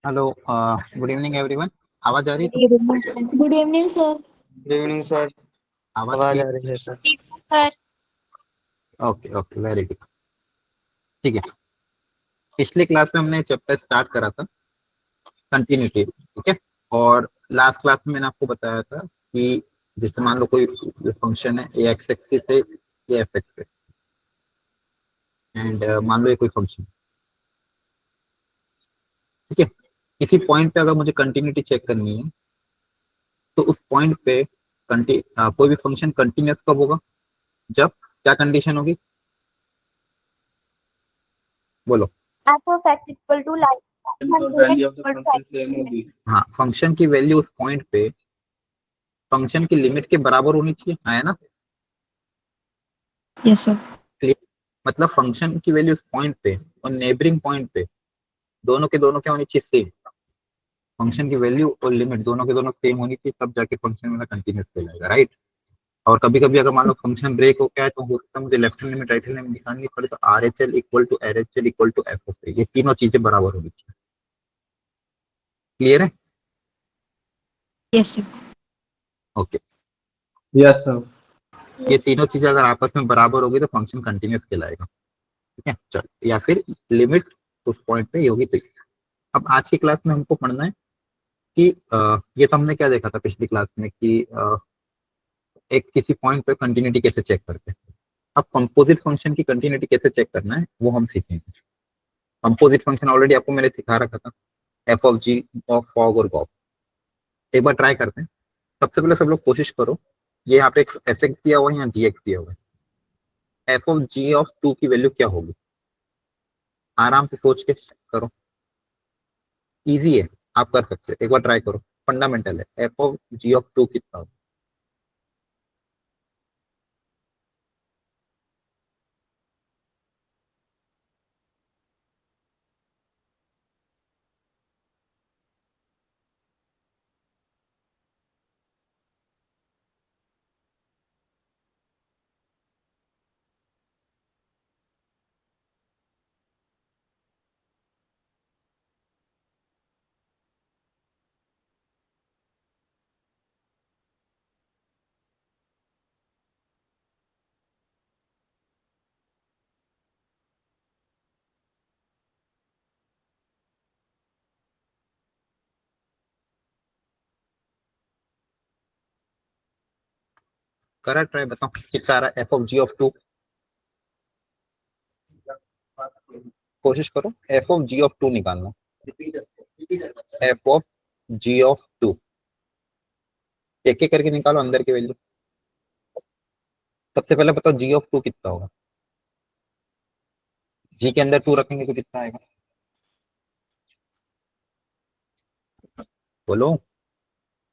Hello, good evening everyone. आवाज आ रही है? Good evening sir. Good evening sir. आवाज आवाज क्लियर? आ रही है sir. Sir okay okay, very good. ठीक है, पिछले क्लास में हमने चैप्टर स्टार्ट करा था कंटिन्यूटी। ठीक है, और लास्ट क्लास में मैंने आपको बताया था कि जैसे मान लो कोई फंक्शन है ए एक्स एक्सिस से ए एफ एक्स पे, एंड मान लो ये कोई फंक्शन। ठीक है, किसी पॉइंट पे अगर मुझे कंटिन्यूटी चेक करनी है तो उस पॉइंट पे कोई भी फंक्शन कंटिन्यूअस कब होगा? जब क्या कंडीशन होगी, बोलो। f of x equal to like value of the function same होगी। हाँ, फंक्शन की वैल्यू उस पॉइंट पे फंक्शन की लिमिट के बराबर होनी चाहिए, आया ना? Yes sir. Clear? मतलब फंक्शन की वैल्यू उस पॉइंट पे और नेबरिंग पॉइंट पे दोनों के दोनों क्या होनी चाहिए? सेम। फंक्शन की वैल्यू और लिमिट दोनों के दोनों सेम होनी चाहिए, तब जाके फंक्शन मेरा कंटिन्यूस कहलाएगा, राइट? और कभी कभी अगर मान लो फंक्शन ब्रेक हो गया है तो हो सकता है मुझे left hand limit right hand limit निकालनी पड़े, तो R H L equal to R H L equal to f of a, ये तीनों चीजें बराबर होनी चाहिए। क्लियर है? Yes sir. Okay, yes sir. ये तीनों चीजें अगर आपस में बराबर होगी तो फंक्शन कंटिन्यूस कहलाएगा। ठीक है, चलो, या फिर लिमिट उस पॉइंट पे ये होगी तो। अब आज की क्लास में हमको पढ़ना है कि ये तो हमने क्या देखा था पिछली क्लास में कि एक किसी पॉइंट पे कंटिन्यूटी कैसे चेक करते हैं। अब कंपोजिट फंक्शन की कंटिन्यूटी कैसे चेक करना है वो हम सीखेंगे। कंपोजिट फंक्शन ऑलरेडी आपको मैंने सिखा रखा था, F of ji of fog और गॉफ। एक बार ट्राई करते हैं। सबसे पहले सब लोग कोशिश करो, ये यहाँ पे एक एफ एक्स दिया हुआ है, यहाँ जी एक्स दिया हुआ है। F of ji of two की वैल्यू क्या होगी? आराम से सोच के करो, इजी है, आप कर सकते हो। एक बार ट्राई करो, फंडामेंटल है। F of ji of two कितना होगा? करा ट्राई, बताओ कितना आ रहा है F of ji of two. कोशिश करो f of ji of two निकालना। F of ji of two एक एक करके निकालो अंदर की वैल्यू। सबसे पहले बताओ जी ऑफ टू कितना होगा? जी के अंदर टू रखेंगे तो कितना आएगा? बोलो।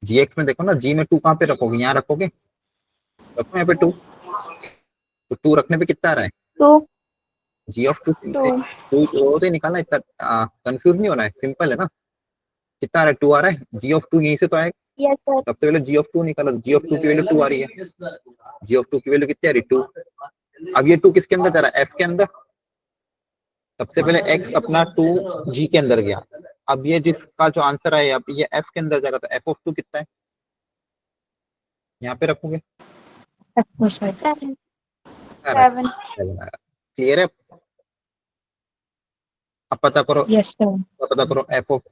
जी एक्स में देखो ना, जी में टू कहाँ पे रखोगे? यहाँ रखोगे? रखो यहाँ पे टू, तो टू रखने पे कितना आ रहा है? Two G of two. Two two तो निकालना, इतना कंफ्यूज नहीं होना है, सिंपल है ना। कितना आ रहा है? टू आ रहा है। जी ऑफ टू यहीं से तो आएगा। Yes sir. सबसे पहले जी ऑफ टू निकालो, जी ऑफ टू की वैल्यू टू आ रही है। जी ऑफ टू की वैल्यू कितनी आ रही है? टू। अब ये टू किसके अंदर जा रहा है? एफ के अंदर। सबसे पहले एक्स अपना टू जी के अंदर गया। अब ये जिसका जो आंसर है, अब ये एफ के अंदर जाएगा, तो एफ ऑफ टू कितना है? यहाँ पे रखोगे। सेवन। क्लियर है? अब पता करो, यस सर। पता करो f of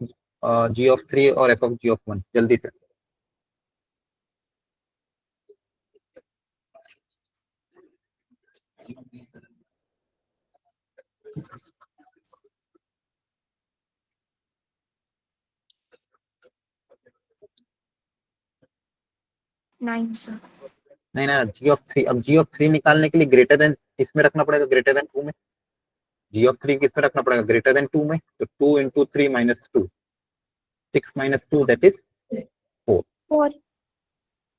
ji of three और f of ji of one, जल्दी से। Nine sir. नहीं ना, जी ऑफ थ्री। अब जी ऑफ थ्री निकालने के लिए ग्रेटर देन इसमें रखना पड़ेगा, ग्रेटर देन टू में। जी ऑफ थ्री किस में रखना पड़ेगा? ग्रेटर देन टू में। तो two into three minus two, six minus two that is four. Four.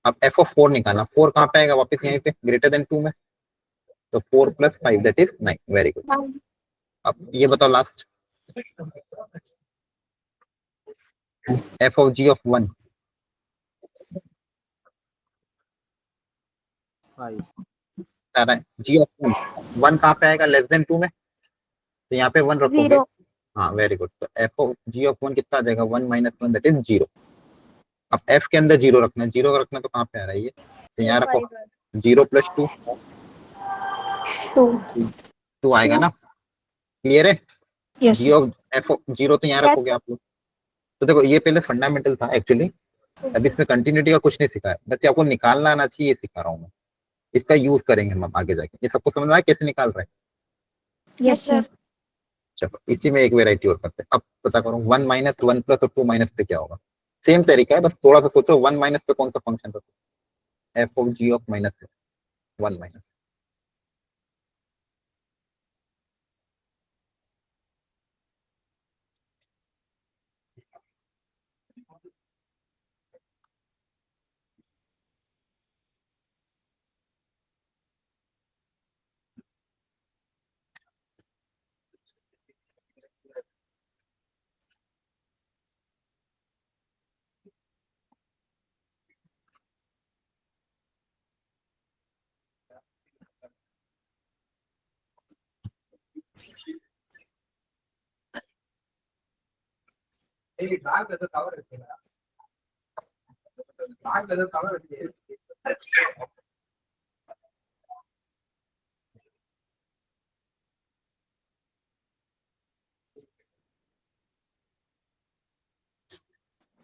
अब एफ ऑफ फोर निकालना। फोर कहाँ पे आएगा? वापस यहीं पे ग्रेटर देन टू में। तो four plus five that is nine. Very good. Nine. अब ये बताओ last, F of ji of one. G of one, one कहाँ पे आएगा? लेस देन टू में। तो यहाँ पे वन रखोगे। जीरो। हाँ वेरी गुड। तो F of ji of one कितना आ जाएगा, 1 माइनस 1 दैट इज 0। अब एफ के अंदर जीरो रखना है, जीरो रखना है तो कहाँ पे आ रहा है ये, तो यहाँ रखो 0 प्लस 2, 2. 2 आएगा ना, क्लियर है। Yes, जी sir. Of F of zero तो यहाँ रखोगे आप लोग। तो देखो ये पहले फंडामेंटल था एक्चुअली, अब इसमें कंटिन्यूटी का कुछ नहीं सिखाया, बस ये आपको निकालना आना चाहिए, ये सिखा रहा हूँ मैं। इसका यूज करेंगे हम आगे जाके, ये सबको समझ में आया कैसे निकाल रहे हैं। Yes, sir. चलो इसी में एक वेराइटी और करते हैं। अब पता करो 1 माइनस 1 प्लस और 2 माइनस पे क्या होगा। सेम तरीका है, बस थोड़ा सा सोचो 1 माइनस पे कौन सा फंक्शन होता है, F of ji of minus 1 minus.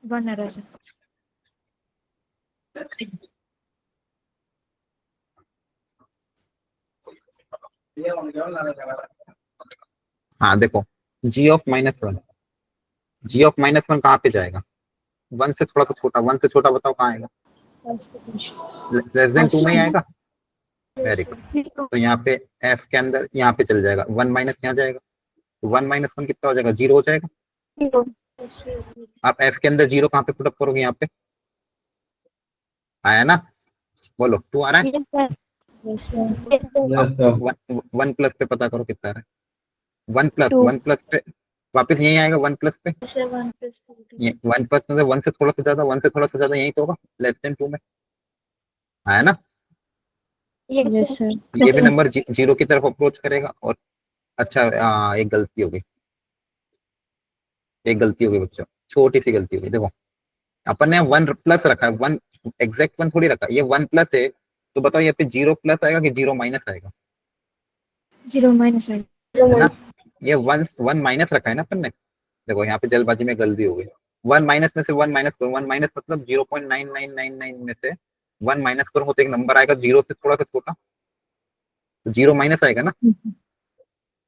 One error, sir. हाँ देखो g of minus 1, g of minus 1 कहाँ पे जाएगा, 1 से थोड़ा सा छोटा, 1 से छोटा बताओ कहाँ आएगा, लेस देन 2 में ही आएगा। Very good. तो यहाँ पे एफ के अंदर यहाँ पे चल जाएगा, 1 माइनस यहाँ जाएगा, तो 1 माइनस 1 कितना हो जाएगा, 0 हो जाएगा। आप एफ के अंदर 0 कहाँ पे पुट अप करोगे, यहाँ पे आया ना, बोलो 2 आ रहा है। Yes, sir. Yes, sir. 1 plus पे पता करो कितना आ रहा है, 1 प्लस, 2. 1 प्लस पे वापस यही आएगा, 1 प्लस पे, 1 प्लस में से 1 से थोड़ा सा ज्यादा, 1 से थोड़ा सा ज्यादा यही तो होगा, लेस देन 2 में आया ना। Yes, sir. ये भी नंबर जीरो की तरफ अप्रोच करेगा। और अच्छा एक गलती हो गई, एक गलती हो गई बच्चों, छोटी सी गलती हो गई। देखो अपन ने 1 प्लस रखा है, 1 एग्जैक्ट 1 थोड़ी रखा, ये 1 प्लस है, तो बताओ यहाँ पे 0 प्लस आएगा कि 0 माइनस आएगा, 0 minus I. है ना। ये 1 माइनस रखा है ना अपन ने, देखो यहाँ पे जल्दबाजी में गलती हो गई, 1 माइनस में से 1 माइनस करो, 1 माइनस मतलब 0.9999 में से 1 माइनस करो तो एक नंबर आएगा 0 से थोड़ा सा छोटा, तो 0 माइनस आएगा ना,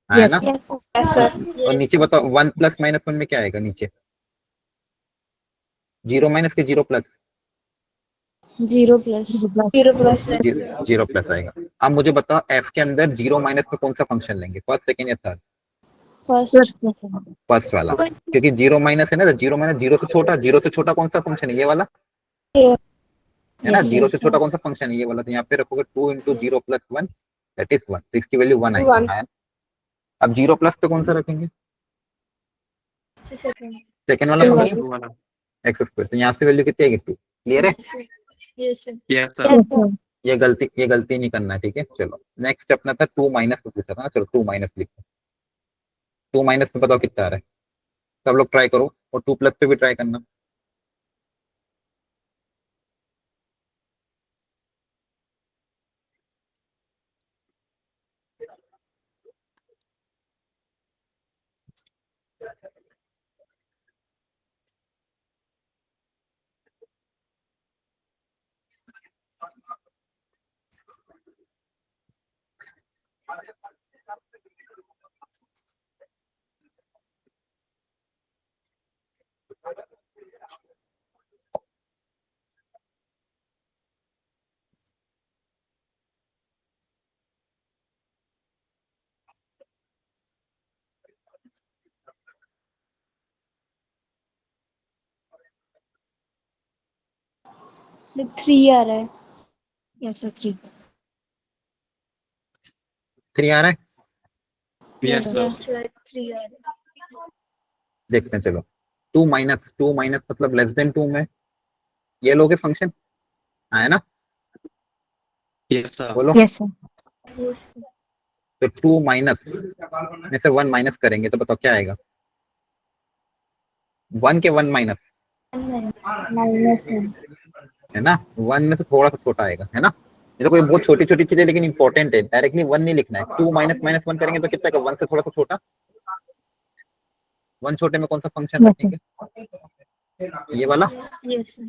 आया Yes. ना। Yes, sir. और नीचे बताओ 1 प्लस माइनस 1 में क्या आएगा नीचे, 0 माइनस के 0 प्लस, 0 plus. 0 plus. 0 प्लस आएगा। अब मुझे बताओ एफ के अंदर 0 माइनस में कौन सा फंक्शन लेंगे, फर्स्ट सेकंड या थर्ड, First. फर्स्ट वाला, क्योंकि 0 माइनस है ना, तो 0 माइनस 0 से छोटा, 0 से छोटा कौन सा फंक्शन है, ये वाला है ना, Yes, 0 yes, से sir. छोटा कौन सा फंक्शन है, ये वाला, तो यहाँ पे रखोगे 2 इंटू 0 प्लस 1 दैट इज 1, तो इसकी वैल्यू 1 आएगी। अब 0 प्लस पे कौन सा रखेंगे, सेकंड वाला Second फंक्शन वाला। एक्स स्क्वायर, तो यहाँ से वैल्यू कितनी आएगी 2, क्लियर है। Yes, sir. Yes, sir. ये गलती नहीं करना है, ठीक है। चलो नेक्स्ट अपना था 2 माइनस पे पूछा था ना, चलो 2 माइनस लिखो, 2 माइनस पे बताओ कितना आ रहा है, सब लोग ट्राई करो, और 2 प्लस पे भी ट्राई करना। Like 3 आ रहा है. Yes, sir. 3. 3 आ रहा है, Yes, sir. देखते हैं चलो। 2 माइनस मतलब लेस देन 2 में ये लोगे फंक्शन, आया ना, Yes, sir. बोलो। Yes, sir. तो 2 माइनस में से 1 माइनस करेंगे तो बताओ क्या आएगा, 1 के 1 माइनस, -1 है ना, 1 में से थोड़ा सा छोटा आएगा, है ना। ये तो कोई बहुत छोटी छोटी चीज है लेकिन इंपॉर्टेंट है, डायरेक्टली 1 नहीं लिखना है। 2 माइनस माइनस 1 करेंगे तो कितना का, 1 से थोड़ा सा छोटा, 1 छोटे में कौन सा फंक्शन रखेंगे, ये वाला, Yes, sir.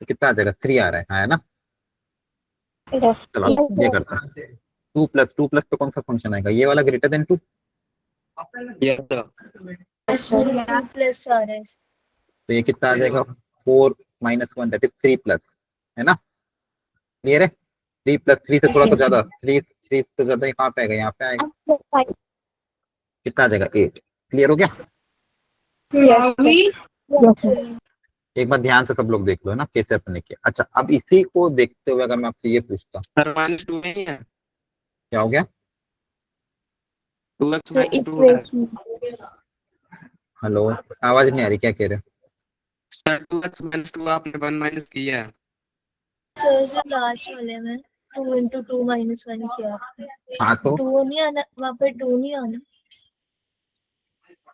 तो कितना आ जाएगा, 3 आ रहा है, हाँ, है ना। Yes. चलो ये करते हैं, 2 प्लस पे कौन सा फंक्शन आएगा, ये वाला greater than 2, Yes, sir. Two plus RS. तो ये कितना आ जाएगा, 4 माइनस 1 दैट इज 3 प्लस, है ना, क्लियर है। 3 प्लस 3 से थोड़ा सा ज्यादा, 3 से ज्यादा कहाँ पे आएगा, यहाँ पे आएगा, कितना आ जाएगा, 8, क्लियर हो गया। Yes, sir. एक बार ध्यान से सब लोग देख लो, है ना, कैसे अपने किया। अच्छा, अब इसी को देखते हुए अगर मैं आपसे ये पूछता, सर -2 नहीं है, क्या हो गया, 2x सर -2 है। इक्वेशन हेलो, आवाज नहीं आ रही, क्या कह रहे हो। सर 2x -2 आपने 1 माइनस किया है। सर लास्ट वाले में 2 इंटू 2 माइनस 1 किया आपने। हाँ तो 2 नहीं आना, वहाँ पर 2 नहीं आना।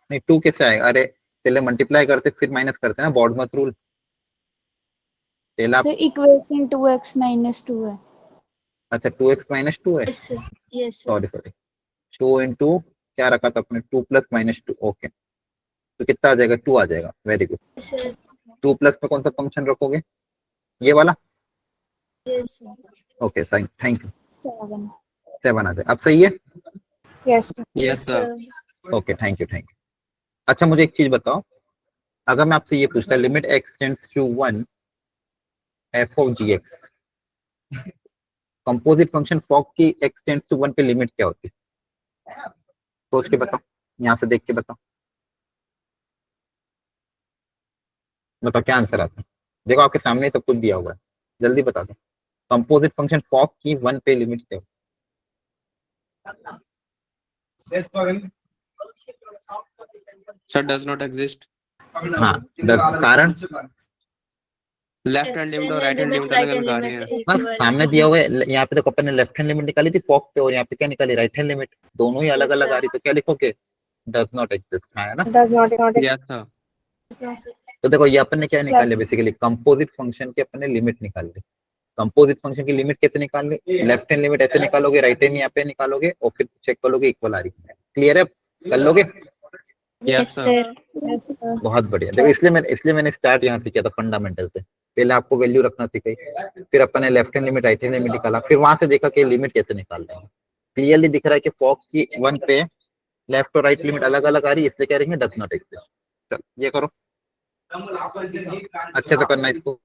नहीं, 2 कैसे आएगा, अरे पहले मल्टीप्लाई करते फिर माइनस करते ना, बॉड मत रूल, पहले आप, सर इक्वेशन 2x -2 है। अच्छा 2x माइनस 2 है, yes sir, yes sir. Sorry sorry, 2 into क्या रखा था अपने, 2 प्लस माइनस 2, ओके, तो कितना आ जाएगा, 2 आ जाएगा, very good. Yes sir, 2 plus में कौन सा फंक्शन रखोगे, ये वाला, yes sir. Okay thank you, 7 7 आ जाएगा, अब सही है, yes yes sir. Okay thank you. अच्छा मुझे एक चीज बताओ, अगर मैं आपसे ये पूछता, limit x tends to 1 f of G X, composite function fog की x टेंड्स टू 1 पे लिमिट क्या होती है, सोच के बताओ, यहाँ से देख के बताओ, बताओ क्या आंसर आता है, देखो आपके सामने सब कुछ दिया हुआ है, जल्दी बता दो, कंपोजिट फंक्शन फॉक की 1 पे लिमिट क्या सर डज नॉट एग्जिस्ट। होती है, हाँ, कारण लेफ्ट हैंड लिमिट और राइट हैंड लिमिट राइट अलग हैंड अलग आ रही लिमिट है। बस सामने दिया हुआ है, यहाँ पे तो अपन ने लेफ्ट हैंड लिमिट निकाली थी फॉक पे, और यहाँ पे क्या निकाली, राइट हैंड लिमिट, दोनों ही अलग अलग आ रही, तो क्या लिखोगे, डज नॉट एग्जिस्ट, है ना। Yes sir. तो देखो ये अपन ने क्या निकाले, बेसिकली कंपोजिट फंक्शन की अपन ने लिमिट निकाल ली, कंपोजिट फंक्शन की लिमिट कैसे निकालनी, लेफ्ट हैंड लिमिट ऐसे निकालोगे, राइट हैंड यहाँ पे निकालोगे, और फिर चेक करोगे इक्वल आ रही है, क्लियर है, कर लोगे, यस सर। बहुत बढ़िया। देखो इसलिए मैंने स्टार्ट यहाँ से किया था, फंडामेंटल से, पहले आपको वैल्यू रखना सिखाई, फिर अपन ने left hand limit right hand limit निकाला, फिर वहां से देखा कि लिमिट कैसे निकाल रहे हैं, क्लियरली दिख रहा है कि फॉक्स की 1 पे लेफ्ट और राइट लिमिट अलग अलग आ रही है, इसलिए कह रहे हैं डज नॉट एग्जिस्ट। चल ये करो, अच्छे से करना इसको।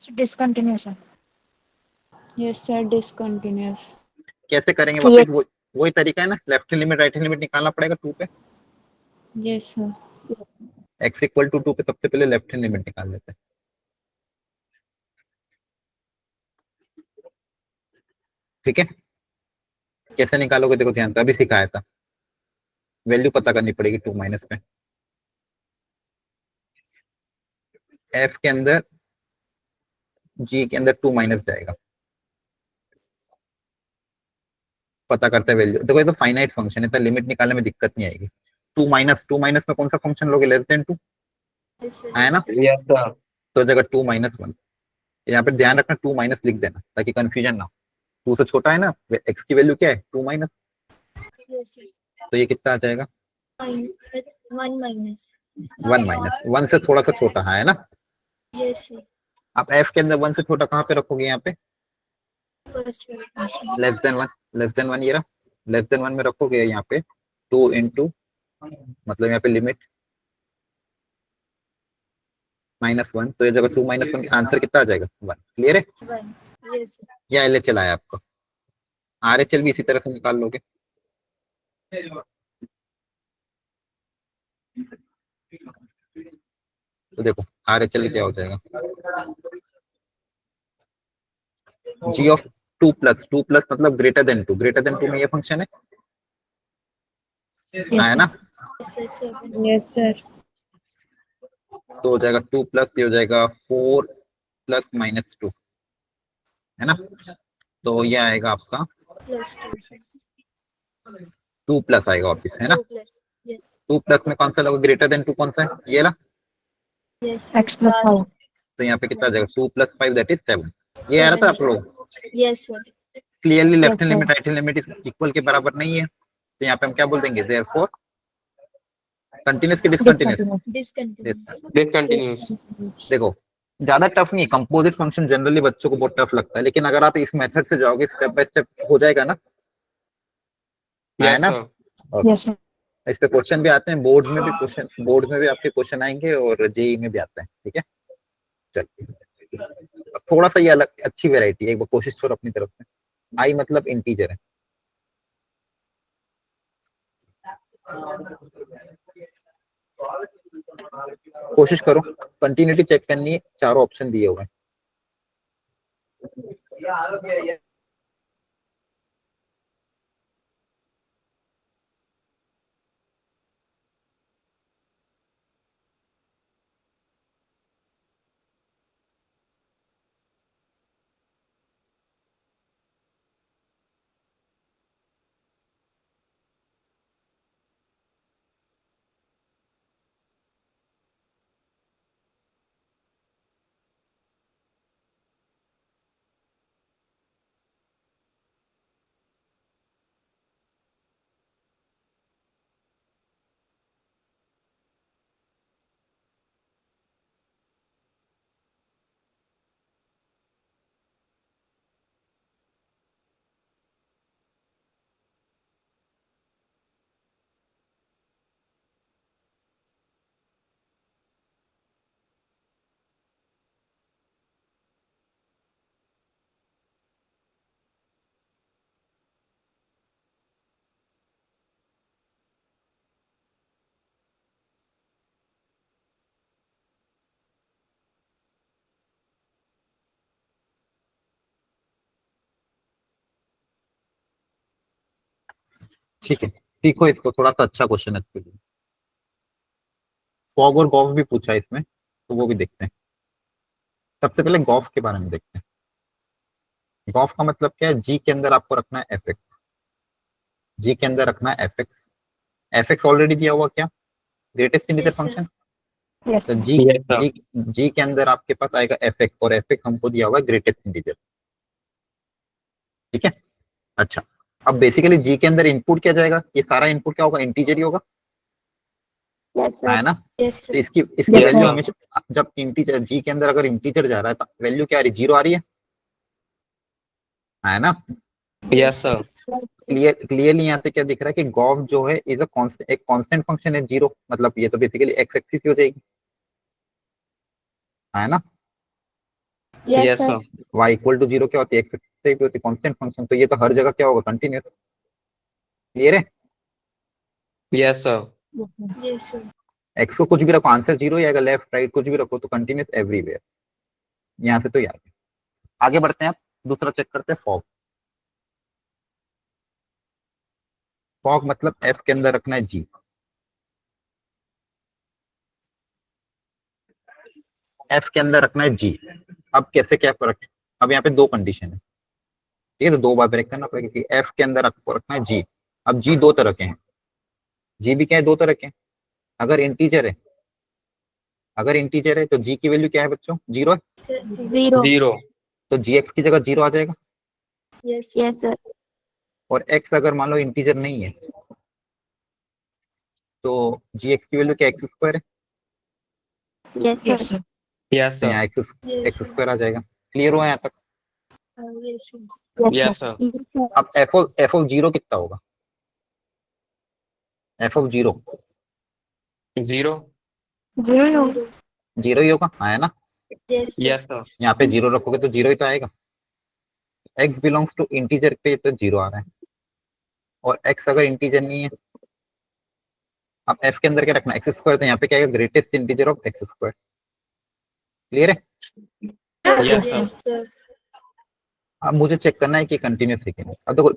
डिसकंटिन्यूस है। Yes sir discontinuous. कैसे करेंगे वापस, वही तरीका है ना, left hand limit right hand limit निकालना पड़ेगा 2 पे, yes sir. x equal to 2 पे सबसे पहले लेफ्ट हैंड लिमिट निकाल लेते हैं, ठीक है। कैसे निकालोगे, देखो ध्यान से, अभी सिखाया था। वैल्यू पता करनी पड़ेगी 2 माइनस में। एफ के अंदर जी के अंदर 2 माइनस जाएगा, पता करते हैं वैल्यू। देखो ये तो फाइनाइट फंक्शन है, तो लिमिट निकालने में दिक्कत नहीं आएगी। 2 माइनस में कौन सा फंक्शन लोगे, लेस देन 2 Yes, sir. है ना, यस सर। तो जगह 2 - 1। यहाँ पे ध्यान रखना 2 माइनस लिख देना ताकि कंफ्यूजन ना हो। 2 से छोटा है ना, एक्स की वैल्यू क्या है 2 माइनस, Yes, sir. तो ये कितना आ जाएगा 1 minus. 1 से थोड़ा सा छोटा है ना। Yes, sir. आप एफ के अंदर 1 से छोटा कहाँ पे रखोगे, यहाँ पे First function. Less than 1, less than 1 ये रहा, लेस देन 1 में रखोगे यहाँ पे 2 इंटू, मतलब यहाँ पे लिमिट -1, तो ये जगह 2 - 1 आंसर कितना आ जाएगा 1। क्लियर है, 1. Yes, sir. या एल एच आया आपको, आर एच एल भी इसी तरह से निकाल लोगे। तो देखो आर एच एल क्या हो जाएगा, जी ऑफ 2 प्लस मतलब ग्रेटर देन 2 में ये फंक्शन है Yes, ना, Yes, sir. 7. Yes, sir. तो हो जाएगा 2 प्लस, ये हो जाएगा 4 प्लस -2 है ना, तो ये आएगा आपका Plus 2, sir. 2 प्लस आएगा वापिस, है ना। 2 plus. Yes. 2 प्लस में कौन सा लोगे, ग्रेटर देन 2 कौन सा है, ये ला, Yes, sir. X plus Last. 5. तो यहाँ पे कितना आ जाएगा 2 + 5 दैट इज 7। ये आ रहा था 7, आप sir. लोग, Yes, sir. Clearly left Yes, hand sir. Limit right hand limit equal के बराबर नहीं है, तो यहाँ पे हम क्या बोल देंगे, देयरफॉर कंटिन्यूअस की डिसकंटिन्यूअस। Discontinuous. Discontinuous. डिसकंटिन्यूस। देखो ज्यादा टफ नहीं, कंपोजिट फंक्शन जनरली बच्चों को बहुत टफ लगता है, लेकिन अगर आप इस मेथड से जाओगे स्टेप बाय स्टेप हो जाएगा ना, है यस ना। सर। Yes, sir. इस पे क्वेश्चन भी आते हैं, बोर्ड्स में भी क्वेश्चन, बोर्ड्स में भी आपके क्वेश्चन आएंगे और जेई में भी आते हैं, ठीक है। चलिए अब थोड़ा सा ये अलग अच्छी वेराइटी है, एक बार कोशिश करो अपनी तरफ से। आई मतलब इंटीजर है, कोशिश करो, कंटिन्यूटी चेक करनी है, चारों ऑप्शन दिए हुए हैं। ठीक है, सीखो इसको, थोड़ा सा अच्छा क्वेश्चन है इसके लिए। फॉग और गॉफ भी पूछा है इसमें, तो वो भी देखते हैं। सबसे पहले गॉफ के बारे में देखते हैं। गॉफ का मतलब क्या है, जी के अंदर आपको रखना है एफ एक्स, जी के अंदर रखना है F x. F x already दिया हुआ क्या, greatest integer Yes, sir. Function, Yes, तो sir. जी यस सर। जी जी के अंदर आपके पास आएगा एफ एक्स, और एफ एक्स हमको दिया हुआ है ग्रेटेस्ट इंटीजर, ठीक है। अच्छा, अब बेसिकली जी के अंदर इनपुट क्या जाएगा, ये सारा इनपुट क्या होगा, इंटीजर ही होगा, Yes, sir. है ना। Yes, तो sir. इसकी इसकी Yes, वैल्यू sir. हमेशा, जब इंटीजर जी के अंदर अगर इंटीजर जा रहा है तो वैल्यू क्या आ रही है, 0 आ रही है ना। Yes sir. क्लियरली यहाँ से क्या दिख रहा है कि गॉफ जो है इज अ एक कांस्टेंट फंक्शन है 0, मतलब ये तो बेसिकली एक्स एक्सिस हो जाएगी, है ना। Yes, yes sir. Sir. y equal to 0 क्या होती है, एक्स एक्सिस होती है कांस्टेंट फंक्शन, तो ये तो हर जगह क्या होगा, कंटिन्यूअस। क्लियर है, yes sir. Yes, sir. Yes, sir. X को कुछ भी रखो आंसर 0 ही आएगा, लेफ्ट राइट कुछ भी रखो तो कंटिन्यूअस एवरीवेयर। यहाँ से तो ये आ गया। आगे बढ़ते हैं, आप दूसरा चेक करते हैं, फॉग। फॉग मतलब एफ के अंदर रखना है जी, एफ के अंदर रखना है जी। अब कैसे क्या फर्क है, अब यहाँ पे दो कंडीशन है, ठीक है, तो दो बार ब्रेक करना पड़ेगा कि एफ के अंदर आपको रखना है जी। अब जी दो तरह के हैं, जी भी क्या है, दो तरह के हैं। अगर इंटीजर है, अगर इंटीजर है तो जी की वैल्यू क्या है बच्चों, जीरो है, Zero. जीरो। तो जी एक्स की जगह जीरो आ जाएगा। Yes. Yes, sir. और एक्स अगर मान लो इंटीजर नहीं है तो जी एक्स की वैल्यू क्या एक्स स्क्वायर है, Yes, sir. यस तो सर। यहाँ एक्स Yes. एक्स स्क्वायर आ जाएगा। क्लियर हुआ यहाँ तक। Yes. Yes sir. Yes, sir. अब एफ ऑफ जीरो कितना होगा, f of zero zero. Zero. Zero ही होगा, हाँ है ना। Yes. Yes sir. यहाँ पे जीरो रखोगे तो जीरो ही तो आएगा। एक्स बिलोंग्स टू इंटीजर पे तो जीरो आ रहा है, और एक्स अगर इंटीजर नहीं है, अब एफ के अंदर क्या रखना है, एक्स स्क्वायर, तो यहाँ पे क्या आएगा, greatest integer of x square. Clear है। Yes sir. Yes, sir. अब मुझे चेक करना है कि कंटिन्यूस है कि नहीं। अब देखो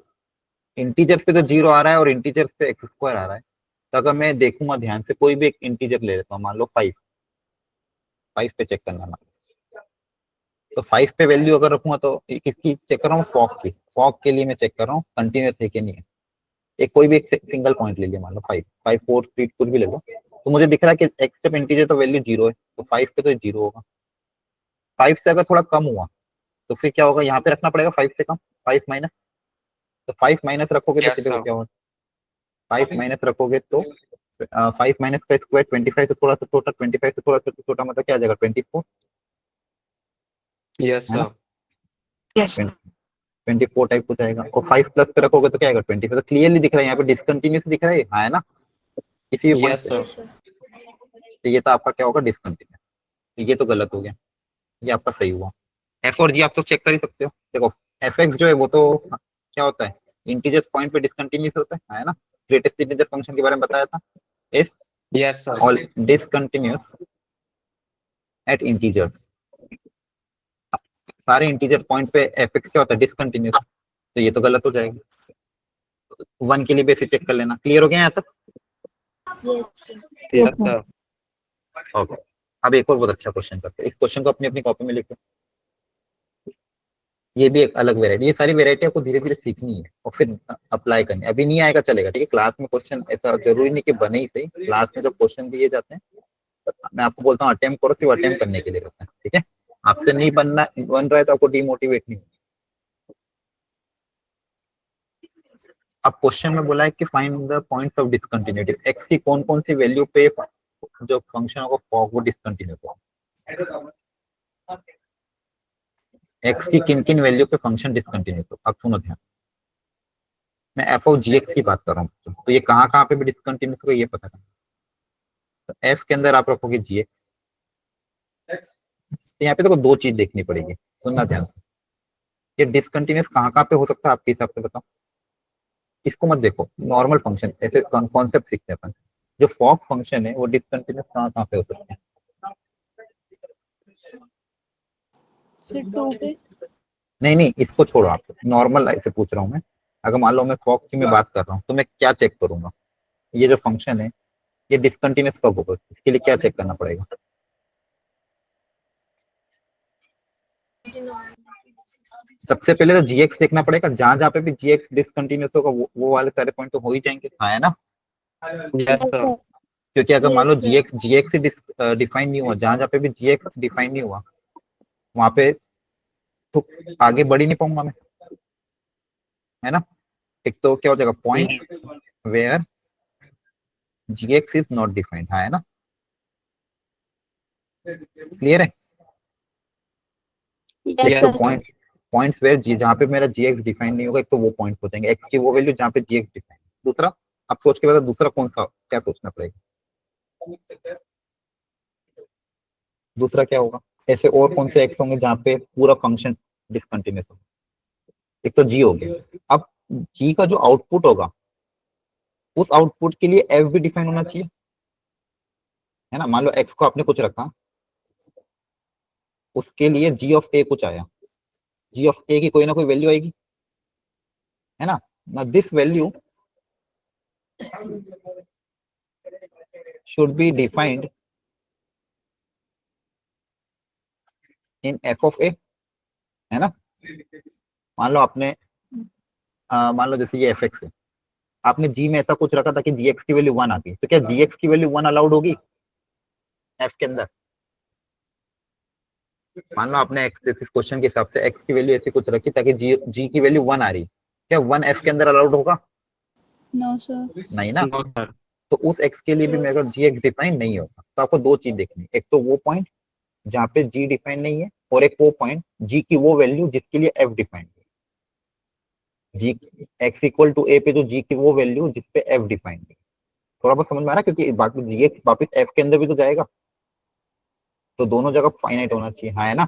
इंटीजर्स पे तो जीरो आ रहा है और इंटीजर्स पे एक्स स्क्वायर आ रहा है, तो अगर मैं देखूंगा ध्यान से, कोई भी एक इंटीजर ले लेता हूँ, मान लो 5, 5 पे चेक करना है, तो 5 पे वैल्यू अगर रखूंगा तो किसकी चेक कर रहा हूँ, फॉग की, फॉग के लिए मैं चेक कर रहा हूँ कंटिन्यूस है कि नहीं है। एक कोई भी एक सिंगल पॉइंट ले लिया, मान लो 5, 5 4 3 कुछ भी ले लो, तो मुझे दिख रहा है कि एक्स जब इंटीजर तो वैल्यू जीरो है, तो 5 पे तो जीरो होगा। 5 से अगर थोड़ा कम हुआ तो फिर क्या होगा, यहाँ पे रखना पड़ेगा 5 से कम, 5 माइनस, तो 5 माइनस रखोगे तो यस देखो सर। क्या होगा, 5 माइनस रखोगे तो 5 माइनस का स्क्वायर 25 से थोड़ा सा छोटा, 25 से थोड़ा सा छोटा मतलब क्या आ जाएगा, 24, यस है ना, सर। Yes. 24 टाइप हो जाएगा। और 5 प्लस पे रखोगे तो क्या आएगा, 25। तो क्लियरली दिख रहा है यहाँ पे डिसकंटिन्यूस दिख रहा है, हाँ है ना, किसी भी पॉइंट यस पे। सर। Yes, sir. तो ये तो आपका क्या होगा, डिसकंटिन्यूस। तो ये तो गलत हो गया, ये आपका सही हुआ। एफ और जी आप तो चेक कर ही सकते हो, देखो एफ एक्स जो है वो तो क्या होता है, इंटीजर्स पॉइंट पे डिसकंटिन्यूस होता है ना, ग्रेटेस्ट इंटीजर फंक्शन के बारे में बताया था, is yes sir. All discontinuous at integers. सारे इंटीजर पॉइंट पे एफ एक्स क्या होता है, डिसकंटिन्यूस, तो ये तो गलत हो जाएगा। 1 के लिए बेसिक चेक कर लेना। क्लियर हो गया यहाँ तक। Yes, sir. Yes sir. Okay, अब एक और बहुत अच्छा क्वेश्चन करते हैं, इस क्वेश्चन को अपनी अपनी कॉपी में लिखो। ये भी एक अलग वेरायटी, ये सारी वेरायटी आपको धीरे धीरे सीखनी है और फिर अप्लाई करनी है। अभी नहीं आएगा चलेगा, ठीक है, क्लास में क्वेश्चन ऐसा जरूरी नहीं कि बने ही सही, क्लास में जब क्वेश्चन दिए जाते हैं मैं आपको बोलता हूँ अटेम्प्ट करो, सिर्फ अटेम्प्ट करने के लिए रहता है, ठीक है। आपसे नहीं बन रहा है तो आपको डिमोटिवेट नहीं होना। अब क्वेश्चन में बोला है कि find the points of discontinuity, x की कौन कौन सी वैल्यू पे जो फंक्शन होगा फॉग वो डिसकंटिन्यूस होगा, एक्स की किन किन वैल्यू पे फंक्शन डिसकंटिन्यूस होगा। अब सुनो ध्यान, मैं एफ ऑफ जी एक्स की बात कर रहा हूँ, तो ये कहाँ कहाँ पे भी डिसकंटिन्यूस होगा ये पता करना। तो एफ के अंदर आप रखोगे जी एक्स, तो यहाँ पे देखो दो चीज देखनी पड़ेगी, सुनना ध्यान से। ये डिसकंटिन्यूस कहाँ कहाँ पे हो सकता है आपके हिसाब से बताओ। इसको मत देखो, नॉर्मल फंक्शन ऐसे कॉन्सेप्ट सीखते हैं अपन। जो फॉग फंक्शन है वो डिसकंटिन्यूस कहाँ कहाँ पे हो सकते हैं। Sir, 2 पे. नहीं नहीं, इसको छोड़ो, आप नॉर्मल ऐसे पूछ रहा हूँ मैं। अगर मान लो मैं फॉग की मैं बात कर रहा हूँ तो मैं क्या चेक करूंगा, ये जो फंक्शन है ये डिसकंटिन्यूस कब होगा, इसके लिए क्या चेक करना पड़ेगा। सबसे पहले तो जी एक्स देखना पड़ेगा, जहां जहां पे भी जी एक्स डिसकंटिन्यूस होगा वो वाले सारे पॉइंट तो हो ही जाएंगे, हाँ है ना। Yes sir. क्योंकि अगर मान लो Yes, sir. जी एक्स से डिफाइन नहीं हुआ, जहां जहां पे भी जी एक्स डिफाइन नहीं हुआ वहां पे तो आगे बढ़ ही नहीं पाऊंगा मैं, है ना। एक तो क्या हो जाएगा, point where g x is not defined, हाँ है ना। क्लियर है। Yes, एक तो yes sir. Sir. Points where g, जहाँ पे मेरा जी एक्स डिफाइन नहीं होगा, एक तो वो पॉइंट्स हो जाएंगे एक्स की वो वैल्यू जहाँ पे जी एक्स डिफाइन। दूसरा अब सोच के बताओ दूसरा कौन सा, क्या सोचना पड़ेगा, दूसरा क्या होगा। ऐसे और कौन से एक्स होंगे जहाँ पे पूरा फंक्शन डिसकंटिन्यूस होगा। एक तो जी हो गया, अब जी का जो आउटपुट होगा उस आउटपुट के लिए एफ भी डिफाइन होना चाहिए, है ना। मान लो एक्स को आपने कुछ रखा, उसके लिए जी ऑफ ए कुछ आया, जी ऑफ ए की कोई ना कोई वैल्यू आएगी, है ना। ना this value should be defined in f of a, है ना। मान लो आपने मान लो जैसे ये एफ एक्स है, आपने जी में ऐसा कुछ रखा था कि जी एक्स की वैल्यू 1 आती है, तो क्या जी एक्स की वैल्यू 1 अलाउड होगी एफ के अंदर? मान लो आपने एक्स इस क्वेश्चन के हिसाब से एक्स की वैल्यू ऐसी कुछ रखी ताकि जी की वैल्यू 1 आ रही, क्या 1 एफ के अंदर अलाउड होगा? No sir. नहीं ना। No sir. तो उस एक्स के लिए भी मेरे जी एक्स डिफाइन नहीं होगा, तो आपको दो चीज देखनी, एक तो वो पॉइंट जहाँ पे जी डिफाइन नहीं है, और एक वो पॉइंट जी की वो वैल्यू जिसके लिए एफ डिफाइंड है। जी एक्स इक्वल टू ए पे जो जी की वो वैल्यू जिसपे एफ डिफाइंड है। थोड़ा बहुत समझ में आ रहा है, क्योंकि बाकी जी एक्स वापिस एफ के अंदर भी तो जाएगा, तो दोनों जगह फाइनाइट होना चाहिए, हाँ है ना।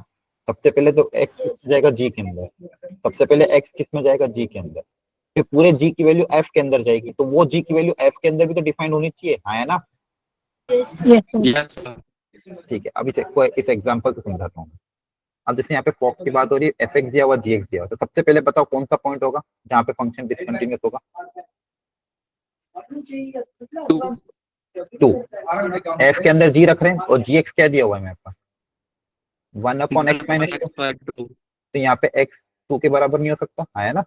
सबसे पहले तो एक्स जाएगा जी के अंदर, सबसे पहले एक्स किस में जाएगा जी के अंदर, फिर पूरे जी की वैल्यू एफ के अंदर जाएगी, तो वो जी की वैल्यू एफ के अंदर भी तो डिफाइंड होनी चाहिए, हाँ है ना। Yes, sir. Yes sir. ठीक है, अब इस एग्जांपल से समझाता हूँ। अब जैसे यहाँ पे फॉक्स की बात हो रही है, एफ एक्स दिया हुआ जी एक्स दिया हुआ, तो सबसे पहले बताओ कौन सा पॉइंट होगा जहाँ पे फंक्शन डिसकंटिन्यूअस होगा? 2। एफ के अंदर जी रख रहे हैं और जी एक्स क्या दिया हुआ है मेरे पास? 1 अपॉन एक्स माइनस 2। तो यहाँ पे एक्स 2 के बराबर नहीं हो सकता, है ना।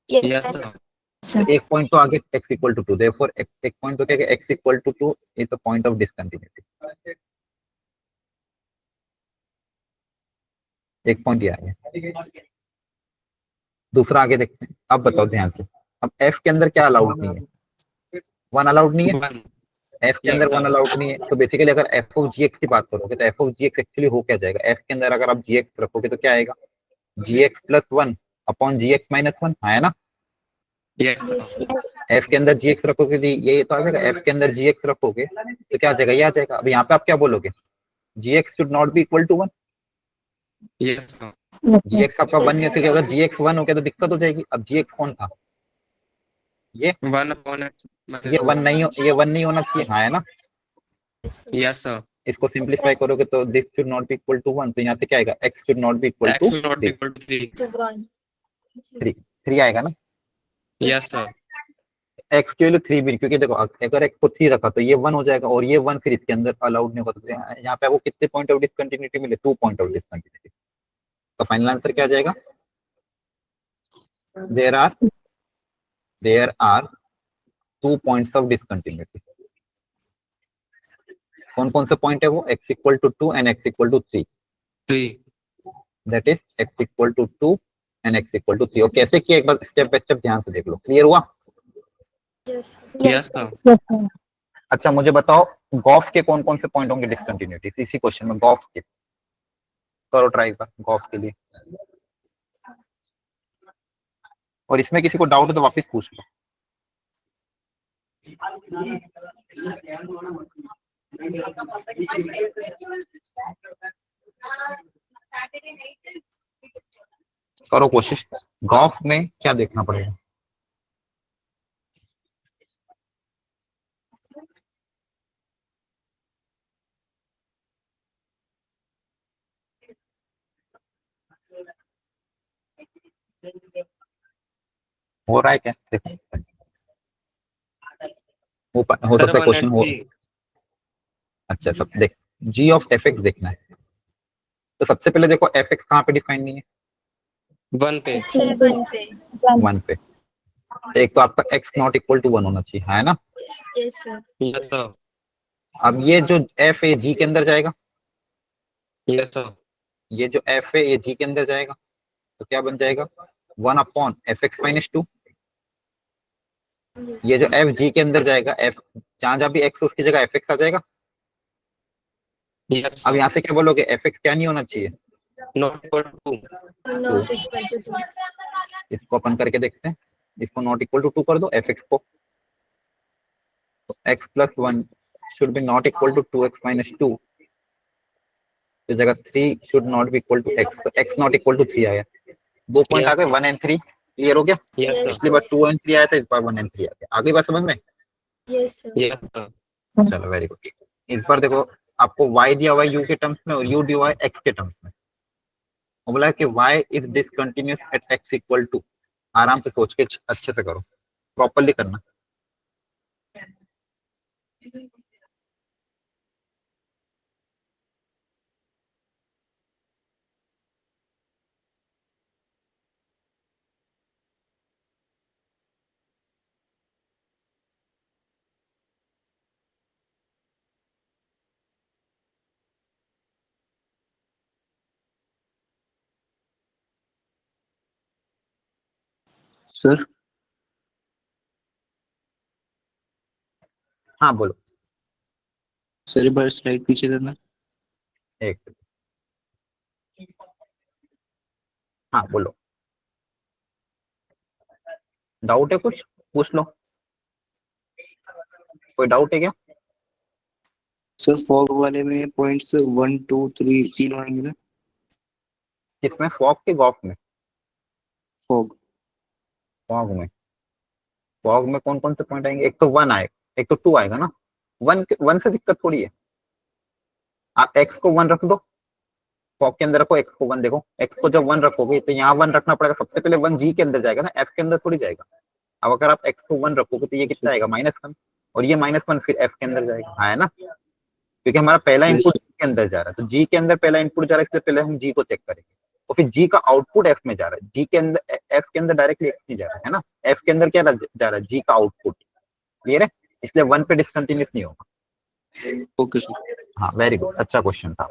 Yes sir. तो एक पॉइंट तो आगे x इक्वल टू 2, देयरफॉर एक पॉइंट तो क्या है x equal to 2 is the point of discontinuity. एक पॉइंट ये आ गया। दूसरा आगे देखते हैं, अब बताओ ध्यान से, अब f के अंदर क्या अलाउड नहीं है? 1 अलाउड नहीं है। वन। f के अंदर 1 अलाउड नहीं है, तो बेसिकली अगर f ऑफ gx की बात करोगे तो f ऑफ gx एक्चुअली हो क्या जाएगा? f के अंदर अगर आप gx रखोगे तो क्या आएगा? gx plus 1 upon gx minus 1, है ना। Yes sir. f के अंदर gx रखोगे तो ये तो आ जाएगा, f के अंदर gx रखोगे तो क्या आ जाएगा? ये आ जाएगा। अब यहाँ पे आप क्या बोलोगे? gx should not be equal to 1। Yes sir. gx आपका 1 नहीं है, क्योंकि अगर gx 1 हो गया तो दिक्कत हो जाएगी। अब gx कौन था? ये 1 अपॉन ये 1 नहीं ये 1 नहीं होना चाहिए, हाँ है ना। Yes sir. इसको सिंप्लीफाई करोगे तो this should not be equal to 1, तो यहाँ पे क्या आएगा? x should not be equal X two will not be equal to 3। 3 आएगा ना। Yes sir. x की वैल्यू 3 भी, क्योंकि देखो अगर x को 3 रखा तो ये 1 हो जाएगा, और ये 1 फिर इसके अंदर अलाउड नहीं होगा, तो यहाँ पे आपको कितने पॉइंट ऑफ डिसकंटिन्यूटी मिले? 2 पॉइंट ऑफ डिसकंटिन्यूटी। तो फाइनल आंसर क्या आ जाएगा? There are 2 points of discontinuity. कौन कौन से पॉइंट है वो? x equal to 2 and x equal to 3। 3। That is x equal to 2 and x equal to 3। और कैसे किया एक बार स्टेप बाय स्टेप ध्यान से देख लो। क्लियर हुआ? Yes sir. Yes, sir. अच्छा मुझे बताओ गॉफ के कौन कौन से पॉइंट होंगे डिसकंटिन्यूटी इसी क्वेश्चन में? गॉफ के करो ट्राई कर, गॉफ के लिए। और इसमें किसी को डाउट है तो वापस पूछ लो। करो कोशिश, गॉफ में क्या देखना पड़ेगा? हो रहा है क्या? देखो हो सर सकता है 1 क्वेश्चन एंड हो। 3। अच्छा सब देख, g ऑफ एफ एक्स देखना है, तो सबसे पहले देखो एफ एक्स कहाँ पे डिफाइन नहीं है? 1 पे। 1 पे। तो एक तो आपका x नॉट इक्वल टू 1 होना चाहिए, है ना। Yes sir. अब ये जो f है g के अंदर जाएगा, यस सर। ये जो f है ये g के अंदर जाएगा, तो क्या बन जाएगा? 1 अपॉन एफ एक्स माइनस 2। ये जो f g के अंदर जाएगा, f जहां जहां भी x उसकी जगह एफ एक्स आ जाएगा। यस अब सर। यहाँ से क्या बोलोगे? एफ एक्स क्या नहीं होना चाहिए? Not equal to 2। इसको अपन करके देखते हैं, इसको नॉट इक्वल टू 2 कर दो एफ एक्स को, तो x plus 1 should be not equal to 2x minus 2, तो जगह 3 should not be equal to x, तो x नॉट इक्वल टू 3 आया। 2 पॉइंट आ गए, 1 एंड 3। क्लियर हो गया? Yes sir. पिछली बार 2 एंड 3 आया था, इस बार 1 एंड 3 आ गया। आगे बात समझ में? Yes sir. चलो वेरी गुड। इस बार देखो आपको y दिया हुआ है u के टर्म्स में और u दिया हुआ है x के टर्म्स में। वो बोला है कि y is discontinuous at x equal to. आराम से सोच के अच्छे से करो, प्रॉपरली करना। सर हाँ बोलो। सर एक बार स्लाइड पीछे करना। एक, हाँ बोलो, डाउट है कुछ पूछ लो, कोई डाउट है क्या? सर फॉग वाले में पॉइंट्स 1 2 3 तीन आएंगे ना? किसमें, फॉग के गॉफ में? फॉग फॉग में कौन कौन से पॉइंट आएंगे? एक तो 1 आएगा, एक तो 2 आएगा ना। 1 से दिक्कत थोड़ी है, आप एक्स को 1 रख दो, फॉग के अंदर रखो एक्स को 1, देखो एक्स को जब 1 रखोगे तो यहाँ 1 रखना पड़ेगा, सबसे पहले 1 जी के अंदर जाएगा ना, एफ के अंदर थोड़ी जाएगा। अब अगर आप एक्स को 1 रखोगे तो ये कितना आएगा, -1, और ये -1 फिर एफ के अंदर जाएगा, है ना, क्योंकि हमारा पहला यस इनपुट जी के अंदर जा रहा है, तो जी के अंदर पहला इनपुट जा रहा है, इसलिए पहले हम जी को चेक करेंगे, और फिर जी का आउटपुट एफ में जा रहा है, जी के अंदर एफ के अंदर डायरेक्टली एक्स नहीं जा रहा है ना, एफ के अंदर क्या जा रहा है, जी का आउटपुट, क्लियर है, इसलिए 1 पे डिसकंटिन्यूस नहीं होगा। Okay sir. हाँ वेरी गुड, अच्छा क्वेश्चन था।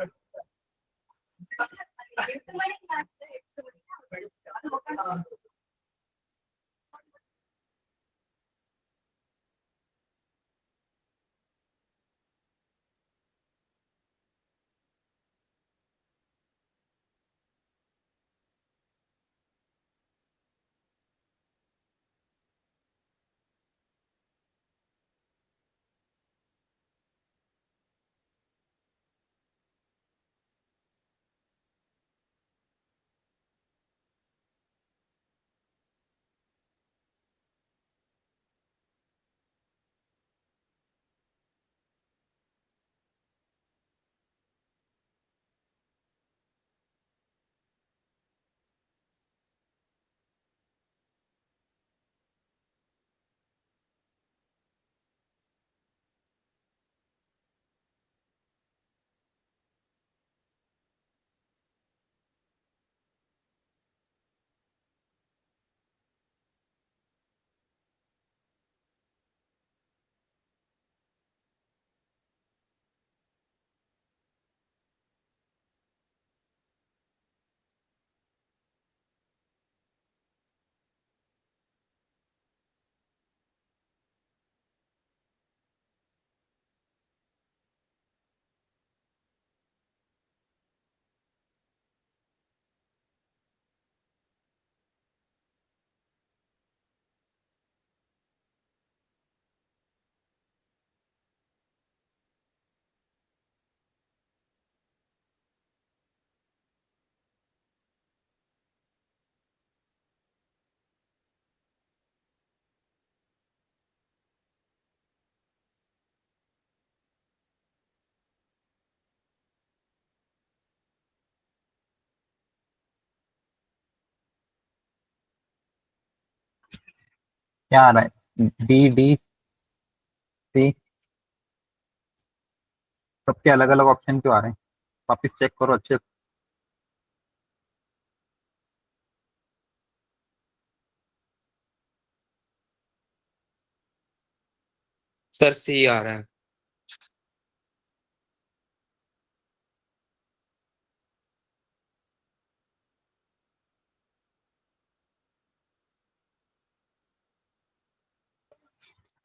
क्या आ रहा है, बी डी सी, सबके अलग अलग ऑप्शन क्यों आ रहे हैं, वापिस चेक करो अच्छे से। सर सी आ रहा है।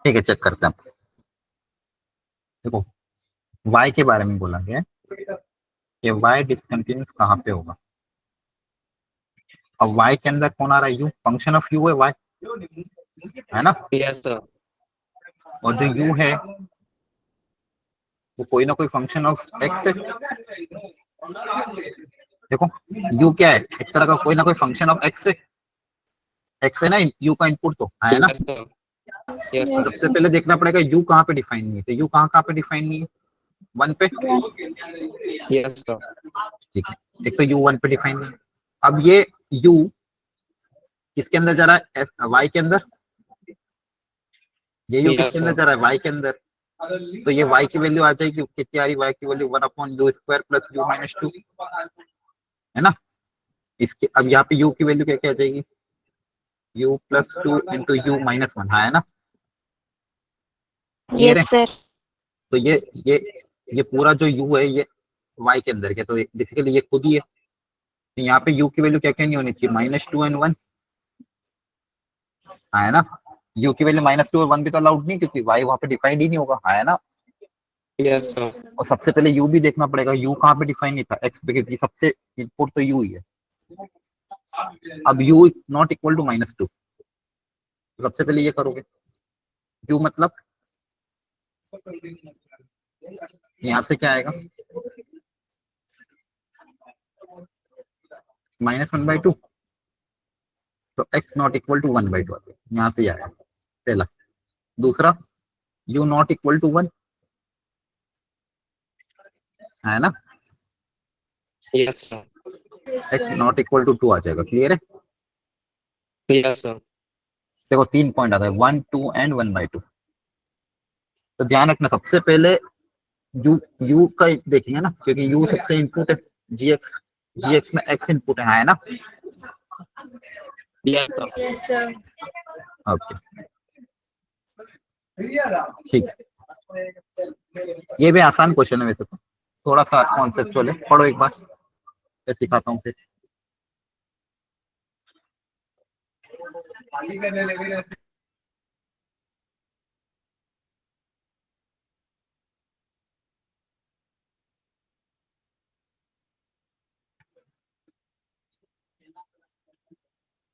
ठीक है चेक करते हैं। देखो y के बारे में बोला गया है कि y डिसकंटिन्यूस कहाँ पे होगा, अब y के अंदर कौन आ रहा है, u, फंक्शन ऑफ u है y, है ना, यस सर। और जो u है वो कोई ना कोई फंक्शन ऑफ x है। देखो u क्या है, एक तरह का कोई ना कोई फंक्शन ऑफ x है, x है ना u का इनपुट, तो है ना। Yes sir. Yes Yes, sir. सबसे पहले देखना पड़ेगा u कहाँ पे डिफाइन नहीं है, तो u कहाँ कहाँ पे डिफाइन नहीं है, 1 पे, यस सर। ठीक है, एक तो u 1 पे डिफाइन नहीं है। अब ये u किसके अंदर जा रहा है, y के अंदर, ये u यस किसके अंदर सर। जा रहा है, y के अंदर, तो ये y की वैल्यू आ जाएगी, कितनी आ रही y की value 1/u² plus u minus 2, है ना। इसके अब यहाँ पे u की वैल्यू क्या क्या आ जाएगी, u plus 2 into u minus 1, हाँ है ना। क्लियर है। Yes, sir. तो ये पूरा जो u है ये y के अंदर के, तो बेसिकली ये खुद ही है। तो यहाँ पे u की वैल्यू क्या क्या नहीं होनी चाहिए, -2 और 1, हाँ है ना। u की वैल्यू -2 और 1 भी तो अलाउड नहीं, क्योंकि y वहाँ पे डिफाइंड ही नहीं होगा, हाँ है ना। Yes sir. और सबसे पहले u भी देखना पड़ेगा, u कहाँ पे डिफाइन नहीं था, x पे, क्योंकि सबसे इनपुट तो u ही है। अब u नॉट इक्वल टू -2, सबसे पहले ये करोगे, u मतलब यहाँ से क्या आएगा, -1/2, तो x नॉट इक्वल टू 1/2 आ गया, यहाँ से आया पहला। दूसरा, u नॉट इक्वल टू 1, है ना। Yes sir. Yes, x sir. Not equal to 2 आ जाएगा। क्लियर है। Yes sir. देखो 3 पॉइंट आ गए, 1, 2 एंड 1/2। तो ध्यान रखना, सबसे पहले u का देखेंगे ना, क्योंकि u सबसे इनपुट है, gx में x इनपुट है ना। Yes sir. Yes, sir. Okay ठीक है। ये भी आसान क्वेश्चन है वैसे तो, थोड़ा सा कॉन्सेप्चुअल है, पढ़ो एक बार, मैं सिखाता हूँ फिर।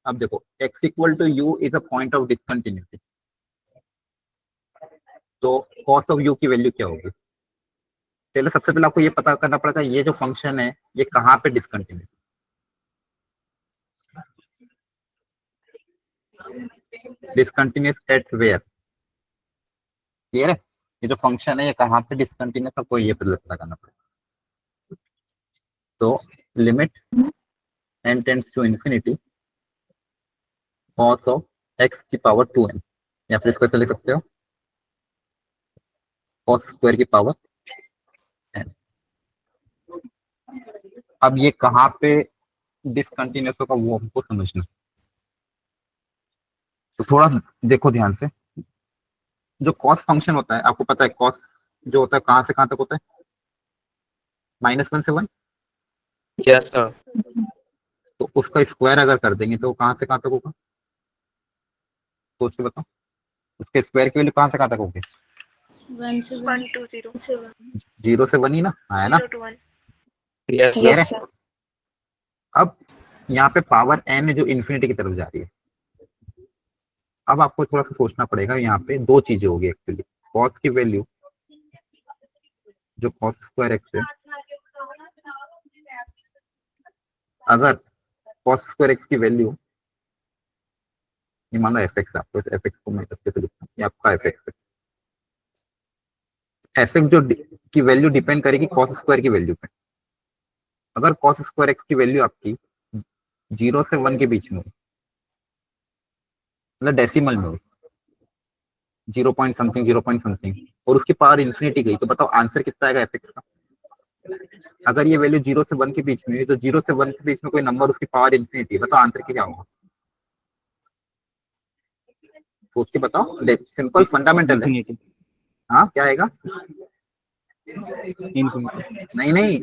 अब देखो x equal to u is a point of discontinuity, तो कॉस ऑफ u की वैल्यू क्या होगी। पहले सबसे पहले आपको ये पता करना पड़ेगा ये जो फंक्शन है ये कहाँ पे discontinuous, discontinuous at where. Clear है। ये जो फंक्शन है ये कहाँ पे डिसकंटिन्यूस, आपको ये पता करना पड़ेगा। तो limit n tends to infinity cos of x की पावर 2n, या फिर इसको ऐसे लिख सकते हो cos स्क्वायर की पावर n। अब ये कहाँ पे डिसकंटिन्यूस होगा वो हमको समझना, तो थोड़ा देखो ध्यान से। जो कॉस फंक्शन होता है आपको पता है, कॉस जो होता है कहाँ से कहाँ तक होता है, -1 से 1, यस सर। तो उसका स्क्वायर अगर कर देंगे तो कहाँ से कहाँ तक होगा, सोच के बताओ। उसके स्क्वायर की वैल्यू कहाँ से कहाँ तक होगी, 1 से 1 1 to 0. 7. 0 से 1 ही ना, है ना। 0 to 1. यस क्लियर Yes, है। sir. अब यहाँ पे पावर n है जो इन्फिनिटी की तरफ जा रही है। अब आपको थोड़ा सा सोचना पड़ेगा, यहाँ पे दो चीजें होगी एक्चुअली, कॉस की वैल्यू जो कॉस स्क्वायर एक्स है, अगर कॉस स्क्वायर एक्स की वैल्यू, ये मान लो एफ एक्स, आपको एफ एक्स को मैं अच्छे से लिखता हूँ, ये आपका एफ एक्स है। एफ एक्स जो की वैल्यू डिपेंड करेगी कॉस स्क्वायर की वैल्यू पे। अगर कॉस स्क्वायर एक्स की वैल्यू आपकी 0 से 1 के बीच में हो, मतलब डेसिमल में हो, 0 पॉइंट समथिंग 0 पॉइंट समथिंग, और उसकी पावर इन्फिनिटी गई, तो बताओ आंसर कितना आएगा एफ एक्स का। अगर ये वैल्यू 0 से 1 के बीच में है, तो 0 से 1 के बीच में कोई नंबर उसकी पावर इन्फिनिटी, बताओ आंसर क्या होगा, सोच के बताओ, सिंपल फंडामेंटल है। हाँ क्या आएगा, नहीं नहीं,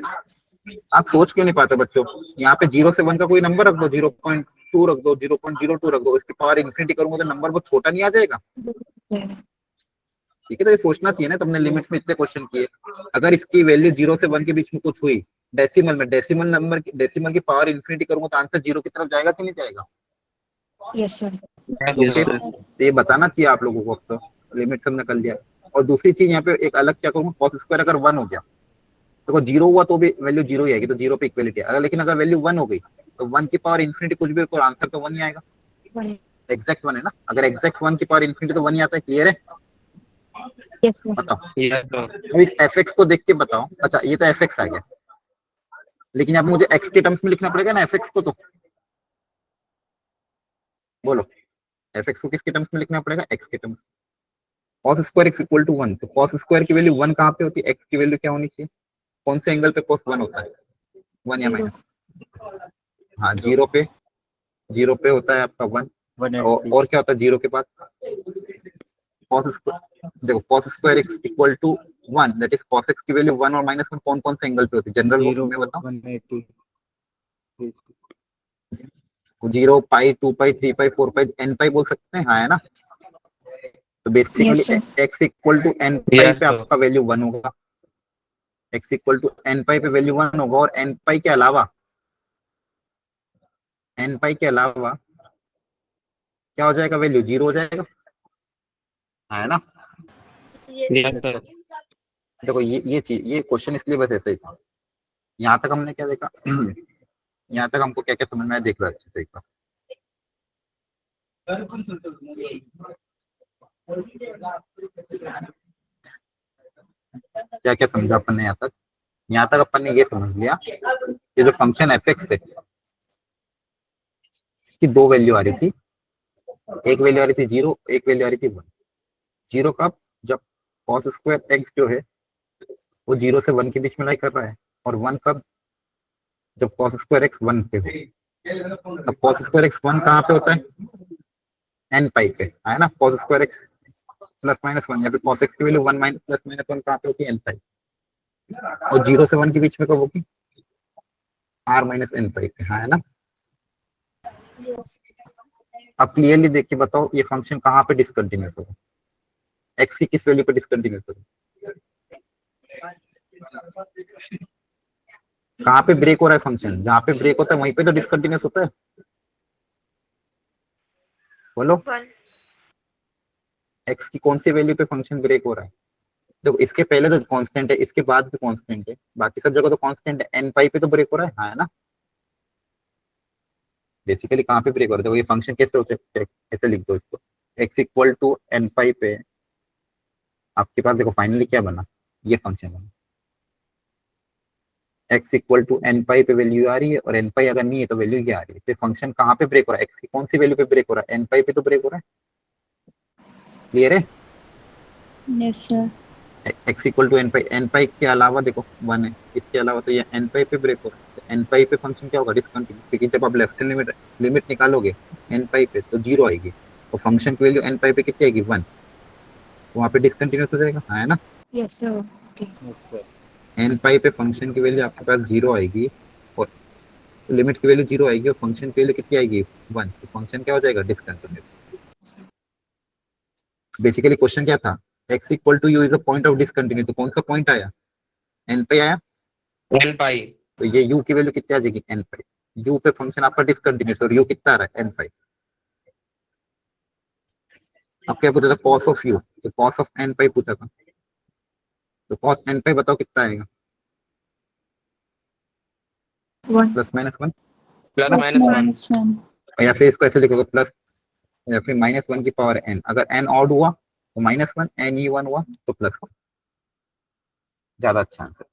आप सोच क्यों नहीं पाते बच्चों। यहाँ पे 0 से 1 का कोई नंबर रख दो, 0.2 रख दो, 0.02 रख दो, इसकी पावर इन्फिनिटी करूंगा तो नंबर बहुत छोटा नहीं आ जाएगा। ठीक है, तो ये सोचना चाहिए ना, तुमने लिमिट्स में इतने क्वेश्चन किए। अगर इसकी वैल्यू 0 से 1 के बीच में कुछ हुई डेसिमल में, डेसिमल की पावर इन्फिनिटी करूंगा तो आंसर 0 की तरफ जाएगा कि नहीं जाएगा। Yes, sir. यस फिर सर। तो ये बताना चाहिए आप लोगों को, अब तो लिमिट हमने कर लिया। और दूसरी चीज यहाँ पे एक अलग क्या करूंगा, कॉस स्क्वायर अगर 1 हो गया, देखो 0 हुआ तो भी वैल्यू 0 ही आएगी, तो 0 पे इक्वलिटी है। अगर लेकिन अगर वैल्यू 1 हो गई तो 1 की पावर इन्फिनिटी कुछ भी, आंसर तो 1 ही आएगा। 1. एग्जैक्ट 1 है ना, अगर एग्जैक्ट 1 की पावर इन्फिनिटी तो 1 ही आता है। क्लियर है। Yes, sir. बताओ, यस सर। अब इस एफ एक्स को देख के बताओ। अच्छा ये तो एफ एक्स आ गया, लेकिन यहाँ पे मुझे एक्स के टर्म्स में लिखना पड़ेगा ना एफ एक्स को, तो बोलो एफ एक्स को किसके टर्म्स में लिखना पड़ेगा, एक्स के terms. Cos square x equal to 1, तो कॉस स्क्वायर की वैल्यू 1 कहाँ पे होती है, एक्स की वैल्यू क्या होनी चाहिए, कौन से एंगल पे कॉस 1 होता है, 1 या Zero. माइनस, हाँ जीरो पे होता है आपका 1, 180 और क्या होता है जीरो के बाद, कॉस स्क्वायर, देखो cos square x equal to 1, that is cos x की वैल्यू 1 और -1 कौन कौन से एंगल पे होती है, जनरल जीरो में बताओ, 180 0 पाई 2 पाई 3 पाई 4 पाई n पाई बोल सकते हैं, हाँ है ना, तो basically Yes, sir. x equal to n pi Yes, पे sir. आपका वैल्यू 1 होगा, x equal to n pi पे वैल्यू 1 होगा, और n पाई के अलावा क्या हो जाएगा, वैल्यू 0 हो जाएगा, हाँ है ना। Yes, Yes, sir. sir. देखो ये चीज, ये क्वेश्चन इसलिए बस ऐसा ही था, यहाँ तक हमने क्या देखा यहाँ तक हमको क्या क्या समझ में आया, देख लो अच्छे से एक बार। क्या क्या समझा अपन ने यहाँ तक अपन ने ये समझ लिया कि जो फंक्शन एफ एक्स है, इसकी दो वैल्यू आ रही थी, एक वैल्यू आ रही थी 0, एक वैल्यू आ रही थी 1। 0 कब, जब कॉस स्क्वायर एक्स जो है वो 0 से 1 के बीच में लाई कर रहा है, और 1 कब, जब कॉस स्क्वायर एक्स 1 पे हो। अब कॉस स्क्वायर एक्स 1 कहाँ पे होता है, एन पाई पे, है ना, कॉस स्क्वायर एक्स +-1, या फिर cos x की वैल्यू 1 +-1 कहाँ पे होगी, n पाई, और 0 से 1 के बीच में कब होगी, r-n पाई पे, हाँ है ना। Yes. अब क्लियरली देख के बताओ ये फंक्शन कहाँ पे डिसकंटिन्यूअस होगा, x की किस वैल्यू पे डिसकंटिन्यूअस होगा, कहाँ पे ब्रेक हो रहा है फंक्शन, जहाँ पे ब्रेक होता है वहीं पे तो डिसकंटिन्यूअस होता है, बोलो। 1. x की कौन सी वैल्यू पे फंक्शन ब्रेक हो रहा है, देखो इसके पहले तो कांस्टेंट है, इसके बाद भी कांस्टेंट है, बाकी सब जगह तो कांस्टेंट है, n पाई पे तो ब्रेक हो रहा है, हाँ है ना। बेसिकली कहाँ पे ब्रेक हो रहा है, देखो ये फंक्शन कैसे होते हैं, ऐसे लिख दो इसको, x equal to n pi पे आपके पास देखो फाइनली क्या बना, ये फंक्शन बना, x equal to n pi पे वैल्यू आ रही है, और n पाई अगर नहीं है तो वैल्यू ये आ रही है, तो फंक्शन कहाँ पे ब्रेक हो रहा है, x की कौन सी वैल्यू पे ब्रेक हो रहा है, n पाई पे तो ब्रेक हो रहा है, क्लियर है। Yes, sir. x equal to n pi के अलावा देखो 1 है, इसके अलावा तो ये n पाई पे ब्रेक हो रहा है, तो n पाई पे फंक्शन क्या होगा, डिसकंटिन्यूअस, क्योंकि जब आप लेफ्ट लिमिट लिमिट निकालोगे n पाई पे तो 0 आएगी, और फंक्शन की वैल्यू n पाई पे कितनी आएगी, 1, वहाँ पे डिसकंटिन्यूअस हो जाएगा, हाँ है ना। Yes, sir. Okay. n pi पे फंक्शन की वैल्यू आपके पास 0 आएगी, और लिमिट की वैल्यू 0 आएगी, और फंक्शन की वैल्यू कितनी आएगी, 1, तो फंक्शन क्या हो जाएगा, डिसकंटिन्यूअस। बेसिकली क्वेश्चन क्या था, x equal to u is a point of discontinuity, तो कौन सा पॉइंट आया, n पे आया, N pi. तो ये u की वैल्यू कितनी आ जाएगी, n पाई, u पे फंक्शन आपका डिसकंटिन्यूअस, और u कितना आ रहा है, n पाई। अब क्या पूछा था, cos ऑफ u, तो cos ऑफ n पाई पूछा था, तो cos n पाई बताओ कितना आएगा, 1. +-1, Plus Plus minus 1. minus 1. या फिर इसको ऐसे लिखोगे प्लस, या फिर -1 की पावर n, अगर n ऑड हुआ तो -1, n इवन हुआ तो +1, ज्यादा अच्छा आंसर।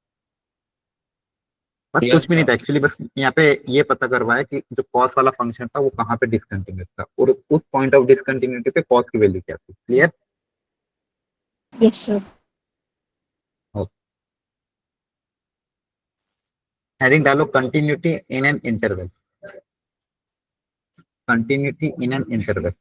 बस Yes, कुछ भी नहीं sir. था एक्चुअली, बस यहाँ पे ये पता करवाया कि जो कॉस वाला फंक्शन था वो कहाँ पे डिसकंटिन्यूअस था, और उस पॉइंट ऑफ डिसकंटिन्यूटी पे कॉस की वैल्यू क्या थी, क्लियर। Yes, sir. हेडिंग डालो, continuity in an interval, continuity in an interval.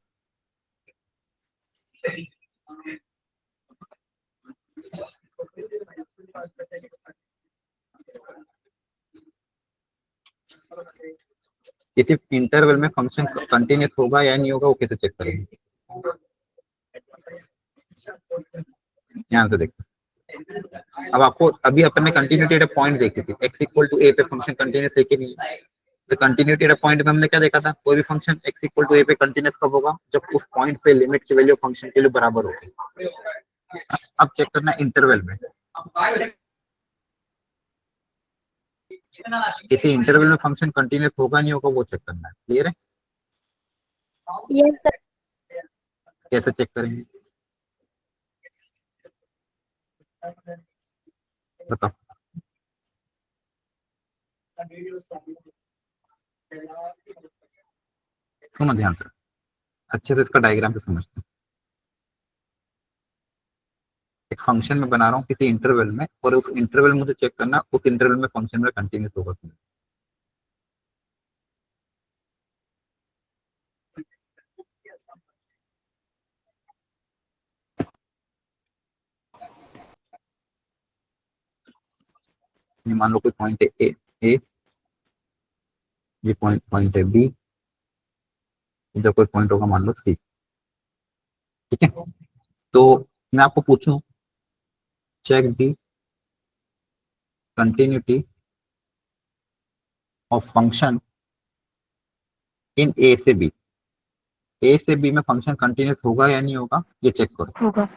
किसी इंटरवल में फंक्शन कंटिन्यूअस होगा या नहीं होगा वो कैसे चेक करेंगे, ध्यान से देखो। अब आपको अभी अपन ने कंटिन्यूटी एट अ पॉइंट देखी थी, x इक्वल टू a पे फंक्शन कंटिन्यूअस है कि नहीं, तो कंटिन्यूटी एट अ पॉइंट में हमने क्या देखा था, कोई भी function x equal to a पे कंटिन्यूअस कब होगा, जब उस पॉइंट पे लिमिट की वैल्यू फंक्शन के लिए बराबर होगी। अब चेक करना इंटरवल में, किसी इंटरवल में फंक्शन कंटिन्यूअस होगा नहीं होगा वो चेक करना है, क्लियर है। Yes, sir. कैसे चेक करेंगे बताओ, सुनो ध्यान से, अच्छे से इसका डायग्राम से समझते हैं। एक फंक्शन में बना रहा हूँ किसी इंटरवल में, और उस इंटरवल मुझे चेक करना उस इंटरवल में फंक्शन में कंटिन्यूस होगा कि नहीं। ये मान लो कोई पॉइंट है ए, ये पॉइंट है बी, इधर कोई पॉइंट होगा मान लो सी। ठीक है, तो मैं आपको पूछूं check the continuity of function in a से बी, ए से बी में फंक्शन कंटिन्यूस होगा या नहीं होगा ये चेक करो। होगा।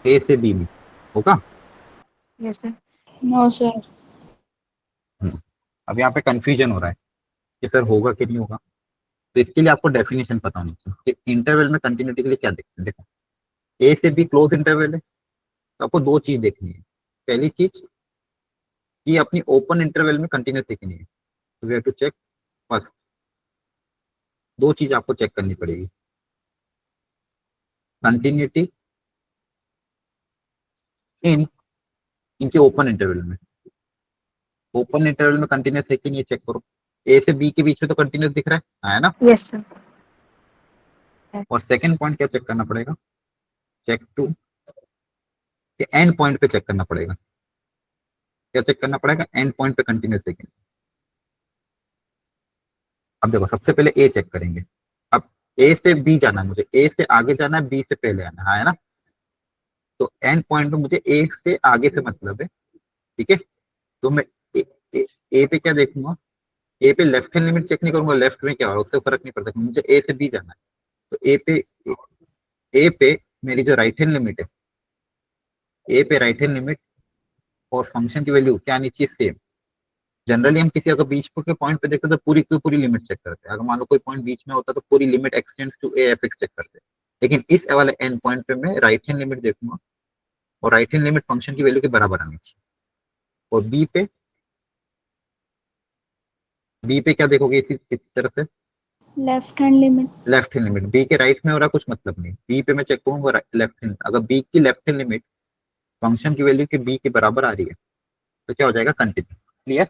ए से बी में होगा। Yes sir. No sir. अब यहाँ पे कंफ्यूजन हो रहा है कि सर होगा कि नहीं होगा, तो इसके लिए आपको डेफिनेशन पता होनी चाहिए कि इंटरवल में कंटिन्यूटी के लिए क्या देखते हैं। देखो ए से बी क्लोज इंटरवल है, तो आपको दो चीज देखनी है। पहली चीज कि अपनी ओपन इंटरवल में कंटिन्यूस देखनी है, तो we have to check first, दो चीज आपको चेक करनी पड़ेगी, कंटिन्यूटी इन इनके ओपन इंटरवल में, ओपन इंटरवल में कंटिन्यूस है कि नहीं चेक करो। ए से बी के बीच में तो कंटिन्यूस दिख रहा है ना। Yes sir. और सेकंड पॉइंट क्या चेक करना पड़ेगा, चेक टू कि एंड पॉइंट पे चेक करना पड़ेगा। क्या चेक करना पड़ेगा, एंड पॉइंट पे कंटिन्यूस है कि नहीं। अब देखो सबसे पहले ए चेक करेंगे। अब ए से बी जाना है मुझे, ए से आगे जाना है, बी से पहले आना है ना। तो एंड पॉइंट में मुझे ए से आगे से मतलब है। ठीक है, तो मैं ए, ए, ए पे क्या देखूंगा, ए पे लेफ्ट हैंड लिमिट चेक नहीं करूंगा, लेफ्ट में क्या हो रहा है उससे फर्क नहीं पड़ता, मुझे ए से बी जाना है। तो ए पे मेरी जो राइट हैंड लिमिट है, ए पे राइट हैंड लिमिट और फंक्शन की वैल्यू क्या आनी चाहिए, सेम। जनरली हम किसी अगर बीच के पॉइंट पे देखते हैं तो पूरी की पूरी लिमिट चेक करते हैं, अगर मान लो कोई पॉइंट बीच में होता तो पूरी limit x tends to a f x check करते हैं। लेकिन इस वाले एंड पॉइंट पे मैं राइट हैंड लिमिट देखूंगा, और राइट हैंड लिमिट फंक्शन की वैल्यू के बराबर आनी चाहिए। और बी पे क्या देखोगे इसी तरह से, left hand limit. Left hand limit. B के राइट में हो रहा कुछ मतलब नहीं, बी पे मैं चेक करूंगा लेफ्ट हैंड, अगर बी की लेफ्ट हैंड लिमिट फंक्शन की वैल्यू के बी के बराबर आ रही है तो क्या हो जाएगा, कंटिन्यूस। Clear,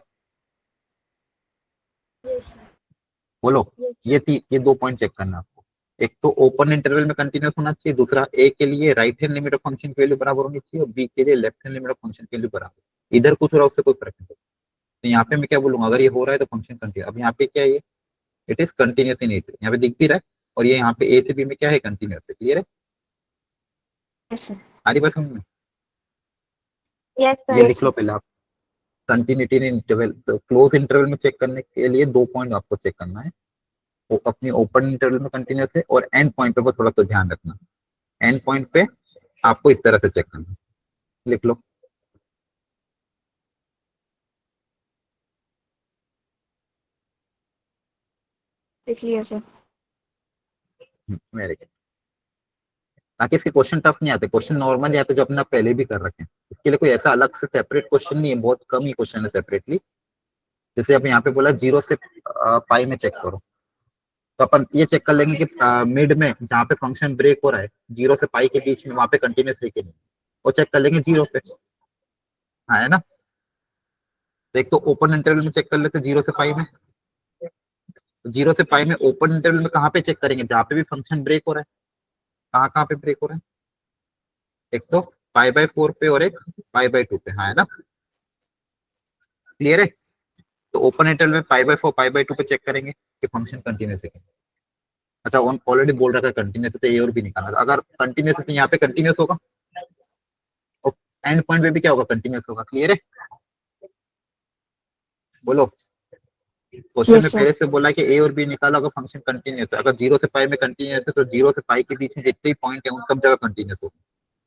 Yes, sir. बोलो। Yes, sir. ये दो पॉइंट चेक करना है आपको, एक तो ओपन इंटरवल में कंटिन्यूस होना चाहिए, दूसरा ए के लिए right hand limit of function की वैल्यू बराबर होनी चाहिए, और बी के लिए left hand limit of function की वैल्यू बराबर। इधर कुछ हो रहा है उससे कोई फर्क नहीं पड़ता। तो यहाँ पे मैं क्या बोलूंगा, अगर ये हो रहा है तो फंक्शन कंटिन्यूस। अब यहाँ पे क्या है, it is continuous in at, यहाँ पे दिख भी रहा है, और ये यहाँ पे ए से बी में क्या है, कंटिन्यूस है। क्लियर है, यस सर। आ रही बात समझ में। यस ये सर। लिख लो पहले आप, कंटिन्यूटी इन इंटरवल, तो क्लोज इंटरवल में चेक करने के लिए दो पॉइंट आपको चेक करना है, वो अपनी ओपन इंटरवल में कंटिन्यूस है, और एंड पॉइंट पे बस थोड़ा तो ध्यान रखना, एंड पॉइंट पे आपको इस तरह से चेक करना है। लिख लो, लिख लिया सर। Very good. ताकि इसके क्वेश्चन टफ नहीं आते, क्वेश्चन नॉर्मल आते जो अपने आप पहले भी कर रखे हैं। इसके लिए कोई ऐसा अलग से सेपरेट क्वेश्चन नहीं है, बहुत कम ही क्वेश्चन है सेपरेटली। जैसे अब यहाँ पे बोला जीरो से पाई में चेक करो, तो अपन ये चेक कर लेंगे कि मिड में जहाँ पे फंक्शन ब्रेक हो रहा है जीरो से पाई के बीच में, वहां पे कंटिन्यूस है कि नहीं, वो चेक कर लेंगे जीरो पे। हाँ है ना, तो एक तो ओपन इंटरवल में चेक कर लेते जीरो से पाई में, तो जीरो से पाई में ओपन इंटरवल में कहाँ पे चेक करेंगे, जहाँ पे भी फंक्शन ब्रेक हो रहा है। कहाँ कहाँ पे ब्रेक हो रहा है, एक तो पाई बाय 4 पे और एक पाई बाय 2 पे। हाँ है ना, क्लियर है। तो ओपन इंटरवल में पाई बाय 4 पाई बाय 2 पे चेक करेंगे कि फंक्शन कंटिन्यूस है। अच्छा ऑलरेडी बोल रहा था कंटिन्यूस है, तो ए और भी निकालना था। अगर कंटिन्यूस है तो यहाँ पे कंटिन्यूस होगा, और एंड पॉइंट पे भी क्या होगा, कंटिन्यूस होगा। क्लियर है, बोलो। क्वेश्चन में यस सर। पहले से बोला कि ए और बी निकालो अगर फंक्शन कंटिन्यूस है, अगर जीरो से पाई में कंटिन्यूस है तो जीरो से पाई के बीच में जितने पॉइंट है उन सब जगह कंटिन्यूस होगा।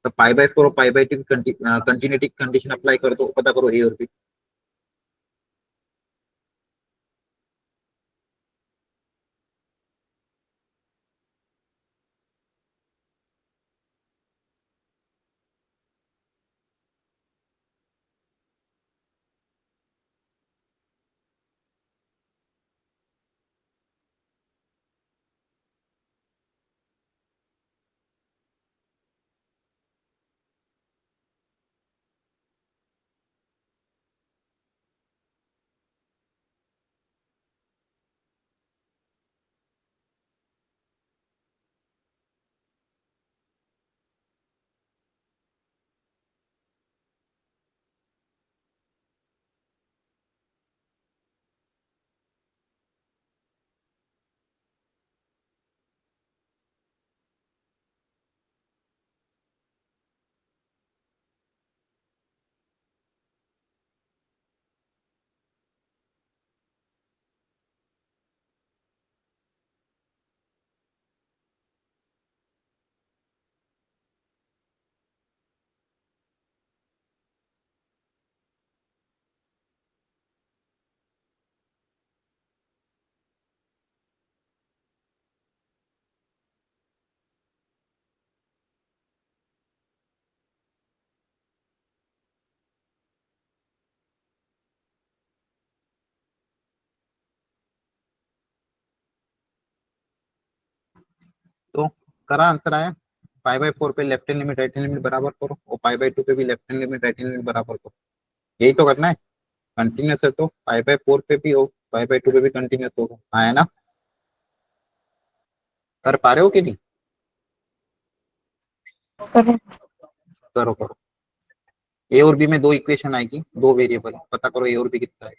तो पाई बाय 4 और पाई बाय 2 की कंटिन्यूटी कंडीशन अप्लाई कर दो, पता करो ए और बी। करा, आंसर आया। पाई बाय 4 पे left hand limit right hand limit बराबर करो, और पाई बाय 2 पे भी left hand limit right hand limit बराबर करो। यही तो करना है। कंटिन्यूस है तो पाई बाय 4 पे भी हो, पाई बाय 2 पे भी कंटिन्यूस होगा। हाँ है ना, कर पा रहे हो कि नहीं? करेक्ट। करो करो। ए और बी में दो इक्वेशन आएगी, दो वेरिएबल, पता करो ए और बी कितना है।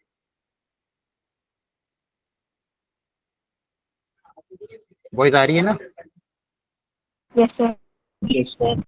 वॉइस आ रही है ना? Yes sir. Yes sir.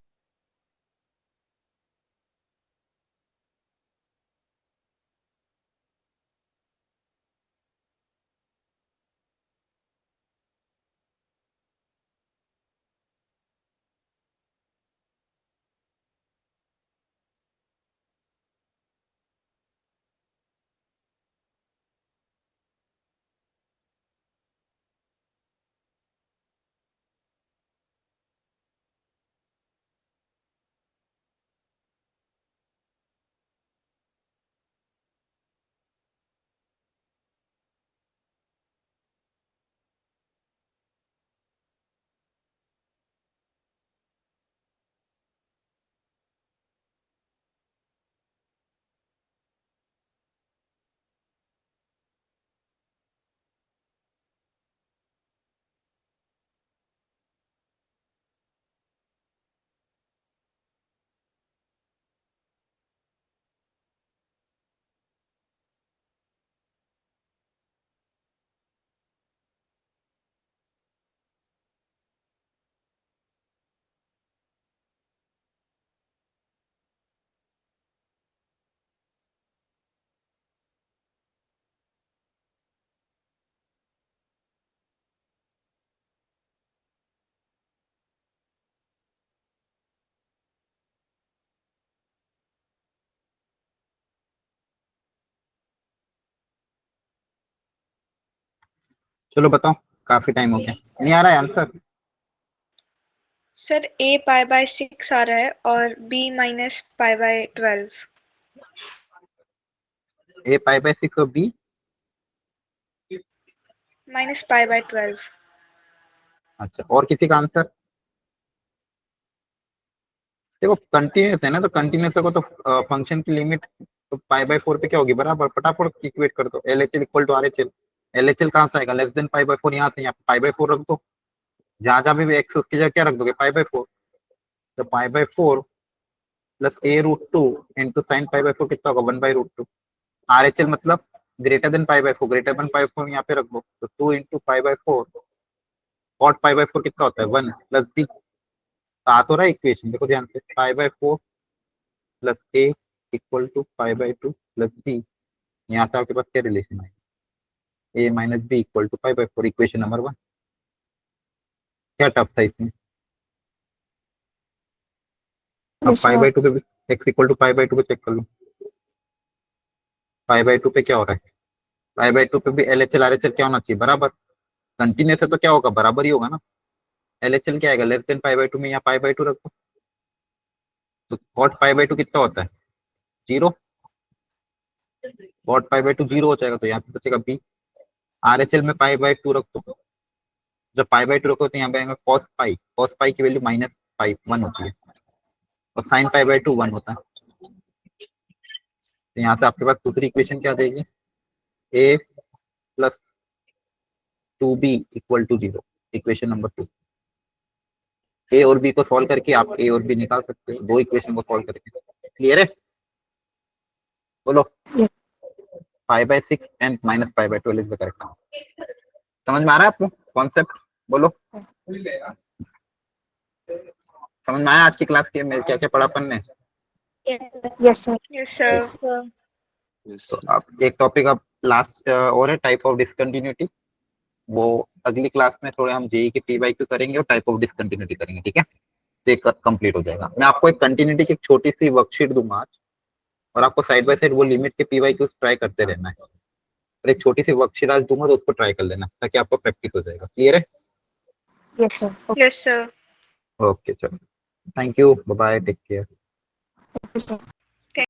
चलो बताओ, काफी टाइम हो गया, नहीं आ रहा है answer? Sir a pi by 6 आ रहा है और b minus pi by 12। A pi by 6 और बी माइनस पाई बाय 12। अच्छा, और किसी का आंसर? देखो कंटिन्यूस है ना, तो कंटिन्यूस को तो फंक्शन की लिमिट तो पाई बाय 4 पे क्या होगी, बराबर। फटाफट इक्वेट कर दो, L H L equal to R H L. L H L कहाँ से आएगा, लेस देन पाई बाय 4, यहाँ से यहाँ पाई बाय 4 रख दो, जहां जहां भी एक्स उसकी जगह क्या रख दोगे, पाई बाय 4। तो pi by 4 plus a root 2 into sine pi by 4 कितना होगा, 1/√2। आर एच एल मतलब greater than pi by 4, greater than pi 4 यहाँ पे रख दो, तो 2 into pi by 4 cot pi by 4 कितना होता है, 1 प्लस बी। तो आ तो रहा है इक्वेशन, देखो ध्यान से, pi by 4 plus a equal to pi by 2 plus b. यहाँ से आपके पास क्या रिलेशन है, a minus b equal to pi by 4, equation number 1। क्या टफ था इसमें? अब यस पाई सर। बाय 2 पे भी x equal to pi by 2 पे चेक कर लो, पाई बाय 2 पे क्या हो रहा है, पाई बाय 2 पे भी L H L R H L क्या होना चाहिए, बराबर। कंटिन्यूस है तो क्या होगा, बराबर ही होगा ना। एल एच एल क्या आएगा, लेस देन पाई बाय 2 में यहाँ पाई बाय 2 रखो, तो कॉट पाई बाय 2 कितना होता है, 0। कॉट पाई बाय 2 0 हो जाएगा, तो यहाँ पे बचेगा बी। आर एच एल में पाई बाय 2 रखो, जब पाई बाय 2 रखो तो यहाँ पे आएगा कॉस पाई, कॉस पाई की वैल्यू माइनस पाई 1 होती है, और साइन पाई बाय 2 1 होता है। तो यहाँ से आपके पास दूसरी इक्वेशन क्या देगी, a plus 2b equal to 0, equation number 2। A और बी को सॉल्व करके आप ए और बी निकाल सकते हो, दो इक्वेशन को सॉल्व करके। क्लियर है, बोलो। Yes. 5/6 and minus 5/12 is the correct answer. समझ में आ रहा है आपको कॉन्सेप्ट, बोलो। समझ में आया आज की क्लास के में क्या क्या पढ़ा अपन ने? Yes sir. Yes sir. Yes, sir. तो अब एक टॉपिक अब लास्ट और है, टाइप ऑफ डिसकंटिन्यूटी। वो अगली क्लास में थोड़े हम जेई के पीवाईक्यू करेंगे और टाइप ऑफ डिसकंटिन्यूटी करेंगे, ठीक है। तो एक कंप्लीट हो जाएगा। मैं आपको एक कंटिन्यूटी की एक छोटी सी वर्कशीट दूंगा आज, और आपको साइड बाय साइड वो लिमिट के पीवाईक्यूज ट्राई करते रहना है। और एक छोटी सी वर्कशीट आज दूंगा, तो उसको ट्राई कर लेना ताकि आपको प्रैक्टिस हो जाएगा। क्लियर है? Yes sir. Yes sir. Okay चलो, thank you, bye bye, take care. Okay sir.